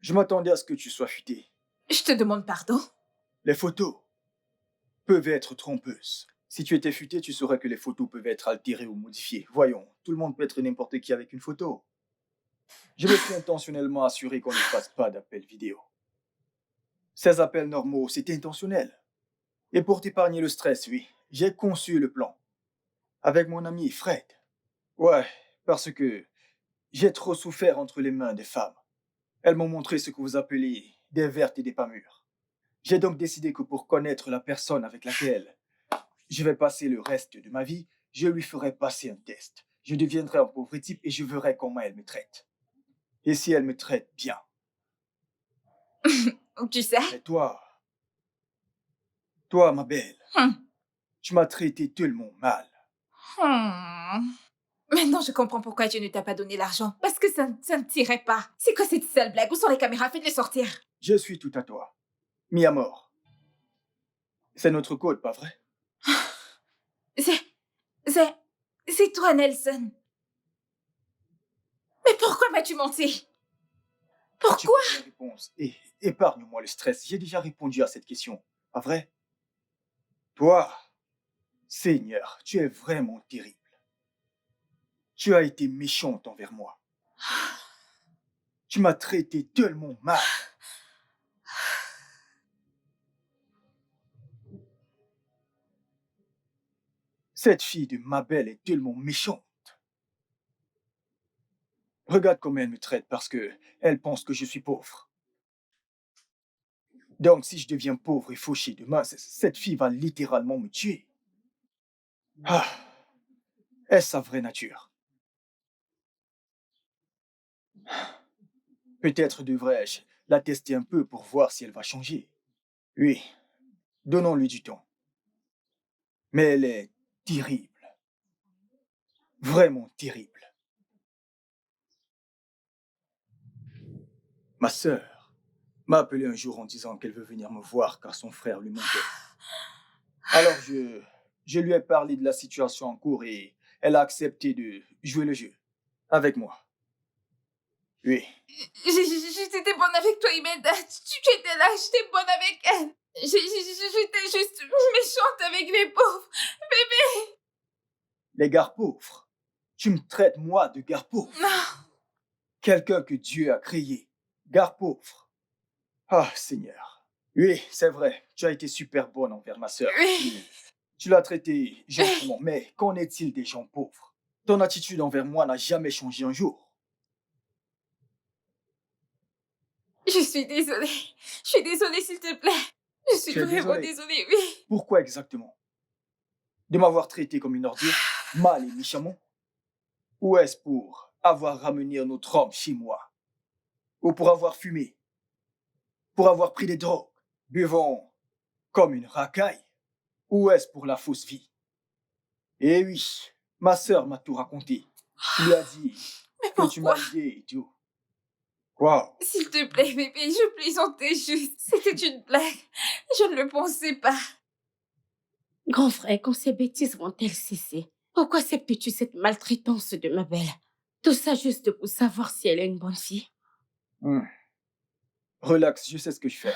je m'attendais à ce que tu sois futée. Je te demande pardon. Les photos peuvent être trompeuses. Si tu étais futé, tu saurais que les photos peuvent être altérées ou modifiées. Voyons, tout le monde peut être n'importe qui avec une photo. Je me suis intentionnellement assuré qu'on ne fasse pas d'appels vidéo. Ces appels normaux, c'était intentionnel. Et pour t'épargner le stress, oui, j'ai conçu le plan. Avec mon ami Fred. Ouais, parce que j'ai trop souffert entre les mains des femmes. Elles m'ont montré ce que vous appelez des vertes et des pas mûres. J'ai donc décidé que pour connaître la personne avec laquelle je vais passer le reste de ma vie, je lui ferai passer un test. Je deviendrai un pauvre type et je verrai comment elle me traite. Et si elle me traite bien. Tu sais? Mais toi, ma belle, Hum. tu m'as traité tellement mal. Maintenant, je comprends pourquoi Dieu ne t'a pas donné l'argent. Parce que ça ne tirait pas. C'est quoi cette sale blague? Où sont les caméras? Faites-les sortir. Je suis tout à toi. Mis à mort. C'est notre code, pas vrai? C'est toi, Nelson. Mais pourquoi m'as-tu menti? Tu Pourquoi? veux la réponse. Et épargne-moi le stress. J'ai déjà répondu à cette question. Pas vrai? Toi, Seigneur, tu es vraiment terrible. Tu as été méchante envers moi. Tu m'as traité tellement mal. Cette fille de Mabel est tellement méchante. Regarde comment elle me traite parce que elle pense que je suis pauvre. Donc, si je deviens pauvre et fauché demain, cette fille va littéralement me tuer. Ah, est-ce sa vraie nature? Peut-être devrais-je la tester un peu pour voir si elle va changer. Oui, donnons-lui du temps. Mais elle est terrible. Vraiment terrible. Ma sœur m'a appelé un jour en disant qu'elle veut venir me voir car son frère lui manquait. Alors je lui ai parlé de la situation en cours et elle a accepté de jouer le jeu avec moi. Oui, J'étais bonne avec toi, Imelda. Tu étais là, j'étais bonne avec elle. J'étais juste méchante avec les pauvres. les gars pauvres. Tu me traites moi de gars pauvre. Non. Quelqu'un que Dieu a créé. Gars pauvre. Ah, Seigneur. Oui, c'est vrai, tu as été super bonne envers ma sœur. Oui. Tu l'as traitée gentiment, mais qu'en est-il des gens pauvres? Ton attitude envers moi n'a jamais changé un jour. Je suis désolée. Je suis désolée, s'il te plaît. Je suis Tu es vraiment désolée? désolée, oui. Pourquoi exactement? De m'avoir traité comme une ordure, mal et méchamment? Ou est-ce pour avoir ramené un autre homme chez moi? Ou pour avoir fumé? Pour avoir pris des drogues? Buvant comme une racaille? Ou est-ce pour la fausse vie? Eh oui, ma sœur m'a tout raconté. Tu lui as dit Mais que tu m'as pourquoi? aidé et tout. Wow. S'il te plaît, bébé, je plaisantais juste. C'était une blague. Je ne le pensais pas. Grand frère, quand ces bêtises vont-elles cesser? Pourquoi acceptes-tu cette maltraitance de ma belle? Tout ça juste pour savoir si elle est une bonne fille? Relax, je sais ce que je fais.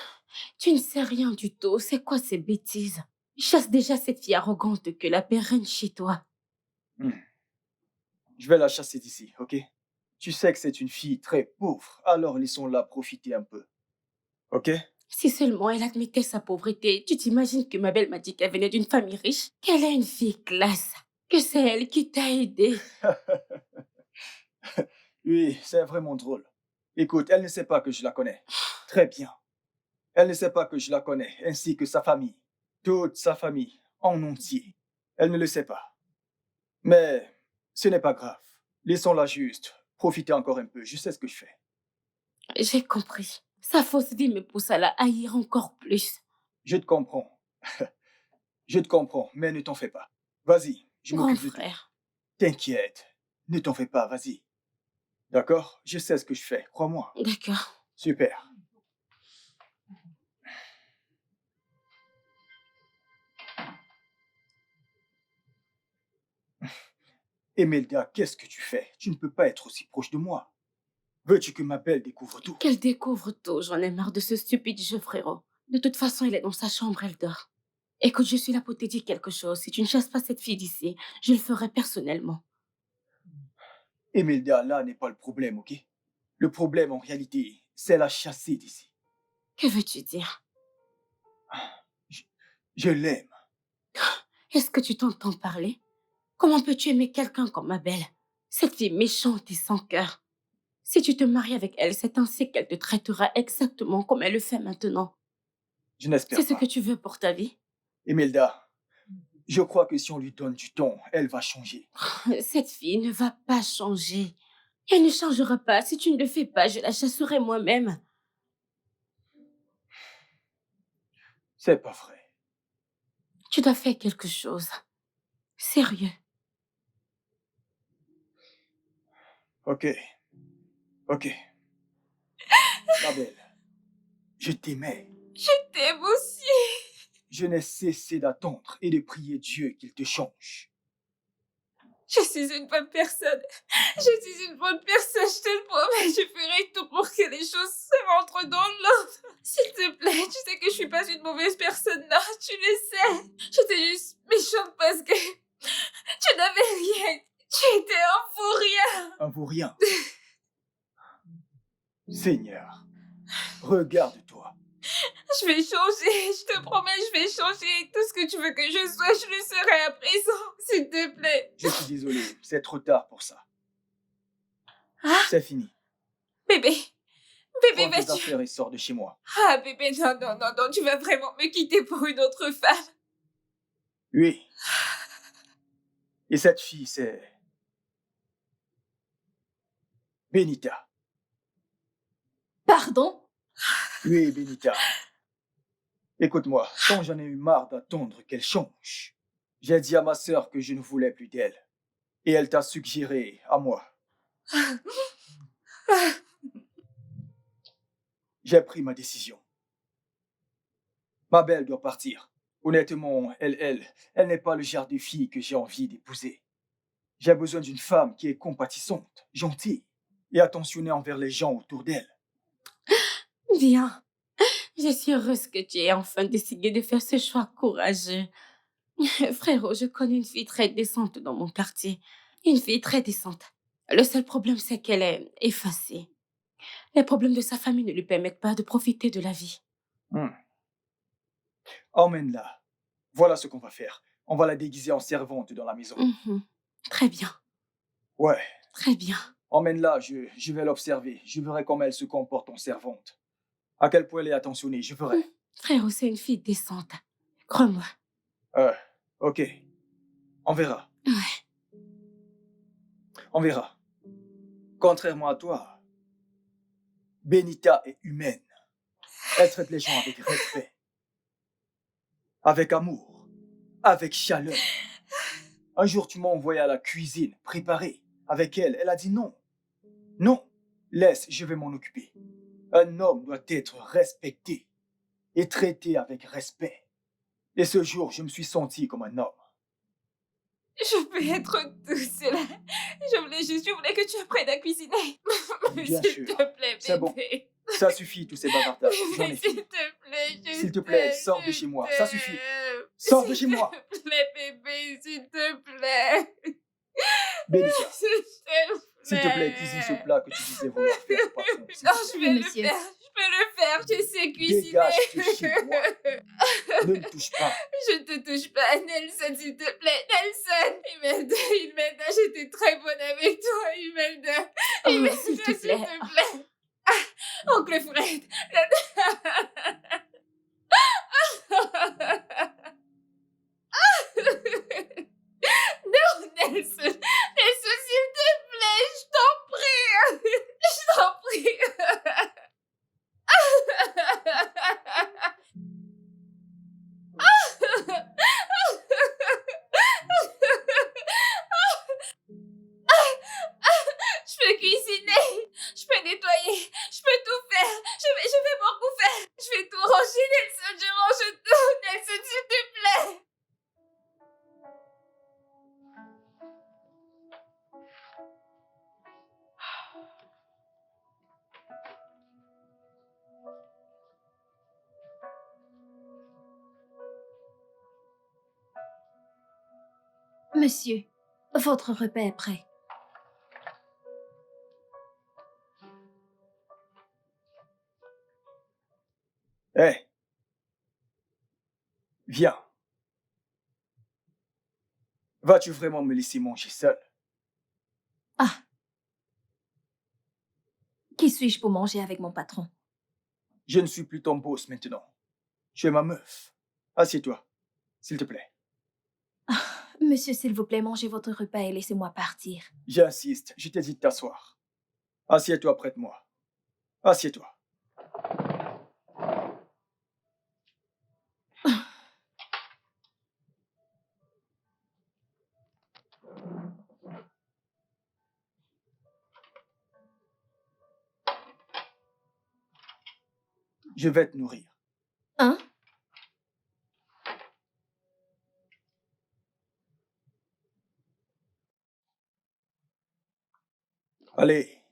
Tu ne sais rien du tout. C'est quoi ces bêtises? Chasse déjà cette fille arrogante que la paix règne chez toi. Je vais la chasser d'ici, ok? Tu sais que c'est une fille très pauvre, alors laissons-la profiter un peu. Ok? Si seulement elle admettait sa pauvreté, tu t'imagines que ma belle m'a dit qu'elle venait d'une famille riche, qu'elle est une fille classe, que c'est elle qui t'a aidé. Oui, c'est vraiment drôle. Écoute, elle ne sait pas que je la connais. Très bien. Elle ne sait pas que je la connais, ainsi que sa famille. Toute sa famille, en entier. Elle ne le sait pas. Mais ce n'est pas grave. Laissons-la juste profiter encore un peu. Je sais ce que je fais. J'ai compris. Sa fausse vie me pousse à la haïr encore plus. Je te comprends. Je te comprends, mais ne t'en fais pas. Vas-y, je Grand m'occupe de tout. frère. T'inquiète. Ne t'en fais pas, vas-y. D'accord? Je sais ce que je fais, crois-moi. D'accord. Super. Emelda, qu'est-ce que tu fais? Tu ne peux pas être aussi proche de moi. Veux-tu que ma belle découvre tout? Qu'elle découvre tout, j'en ai marre de ce stupide jeu, frérot. De toute façon, il est dans sa chambre, elle dort. Écoute, je suis là pour te dire quelque chose. Si tu ne chasses pas cette fille d'ici, je le ferai personnellement. Emelda, là n'est pas le problème, ok? Le problème, en réalité, c'est la chasser d'ici. Que veux-tu dire? Je l'aime. Est-ce que tu t'entends parler? Comment peux-tu aimer quelqu'un comme ma belle? Cette fille méchante et sans cœur. Si tu te maries avec elle, c'est ainsi qu'elle te traitera exactement comme elle le fait maintenant. Je n'espère C'est ce pas. que tu veux pour ta vie. Imelda, je crois que si on lui donne du temps, elle va changer. Cette fille ne va pas changer. Elle ne changera pas. Si tu ne le fais pas, je la chasserai moi-même. C'est pas vrai. Tu dois faire quelque chose. Sérieux. Ok. Ok. Ma belle, je t'aimais. Je t'aime aussi. Je n'ai cessé d'attendre et de prier Dieu qu'il te change. Je suis une bonne personne. Je suis une bonne personne, je te le promets. Je ferai tout pour que les choses se rentrent dans l'ordre. S'il te plaît, tu sais que je suis pas une mauvaise personne, non, tu le sais. J'étais juste méchante parce que tu n'avais rien. Tu étais un fou rien. Un vaurien. Seigneur, regarde-toi. Je vais changer, je te promets, je vais changer. Tout ce que tu veux que je sois, je le serai à présent. S'il te plaît. Je suis désolé, c'est trop tard pour ça. Ah, C'est fini. bébé. Bébé, Prends tes vas-tu... affaires et sors de chez moi. Ah, bébé, non, non, non, non, tu vas vraiment me quitter pour une autre femme. Oui. Et cette fille, c'est... Benita. Pardon? Oui, Benita. Écoute-moi, quand j'en ai eu marre d'attendre qu'elle change, j'ai dit à ma sœur que je ne voulais plus d'elle. Et elle t'a suggéré à moi. J'ai pris ma décision. Ma belle doit partir. Honnêtement, elle n'est pas le genre de fille que j'ai envie d'épouser. J'ai besoin d'une femme qui est compatissante, gentille et attentionnée envers les gens autour d'elle. Bien. Je suis heureuse que tu aies enfin décidé de faire ce choix courageux. Frérot, je connais une fille très décente dans mon quartier. Une fille très décente. Le seul problème, c'est qu'elle est effacée. Les problèmes de sa famille ne lui permettent pas de profiter de la vie. Emmène-la. Voilà ce qu'on va faire. On va la déguiser en servante dans la maison. Mhm. Très bien. Ouais, Très bien. emmène-la, je vais l'observer. Je verrai comment elle se comporte en servante. À quel point elle est attentionnée, je verrai. Frérot, c'est une fille décente. Crois-moi. Ok. On verra. Ouais. On verra. Contrairement à toi, Benita est humaine. Elle traite les gens avec respect, avec amour, avec chaleur. Un jour, tu m'as envoyé à la cuisine, préparer. Avec elle, elle a dit non. Non, laisse, je vais m'en occuper. Un homme doit être respecté et traité avec respect. Et ce jour, je me suis senti comme un homme. Je peux être tout cela. Je voulais que tu apprennes à cuisiner. Bien S'il sûr. te plaît, C'est bon. bébé. Ça suffit, tous ces bavardages. J'en ai S'il fini. te plaît, je S'il te plaît, t'aime, sors de je chez moi. Ça suffit. t'aime. Sors de chez moi. S'il te plaît, bébé, s'il te plaît. Benita, S'il s'il te plaît, cuisine ce plat que tu disais vouloir faire au patron. s'il Non, te je plaît. vais le monsieur. faire. Je peux le faire. Je sais cuisiner. Dégage de chez moi. Ne me touche pas. Je te touche pas, Nelson, s'il te plaît. Nelson. Imelda, j'étais très bonne avec toi, Imelda. Oh, Imelda, s'il te plaît. Ah, Oncle Fred. Non, Nelson. Nelson, s'il te plaît, je t'en prie. Je t'en prie. Je peux cuisiner, je peux nettoyer, je peux tout faire. Je vais beaucoup faire. Je vais tout ranger, Nelson, je range tout. Nelson, s'il te plaît. Monsieur, votre repas est prêt. Hé. Viens. Vas-tu vraiment me laisser manger seul? Ah. Qui suis-je pour manger avec mon patron? Je ne suis plus ton boss maintenant. Tu es ma meuf. Assieds-toi, s'il te plaît. Monsieur, s'il vous plaît, mangez votre repas et laissez-moi partir. J'insiste, je t'ai dit de t'asseoir. Assieds-toi près de moi. Assieds-toi. Je vais te nourrir. Hein? Allez,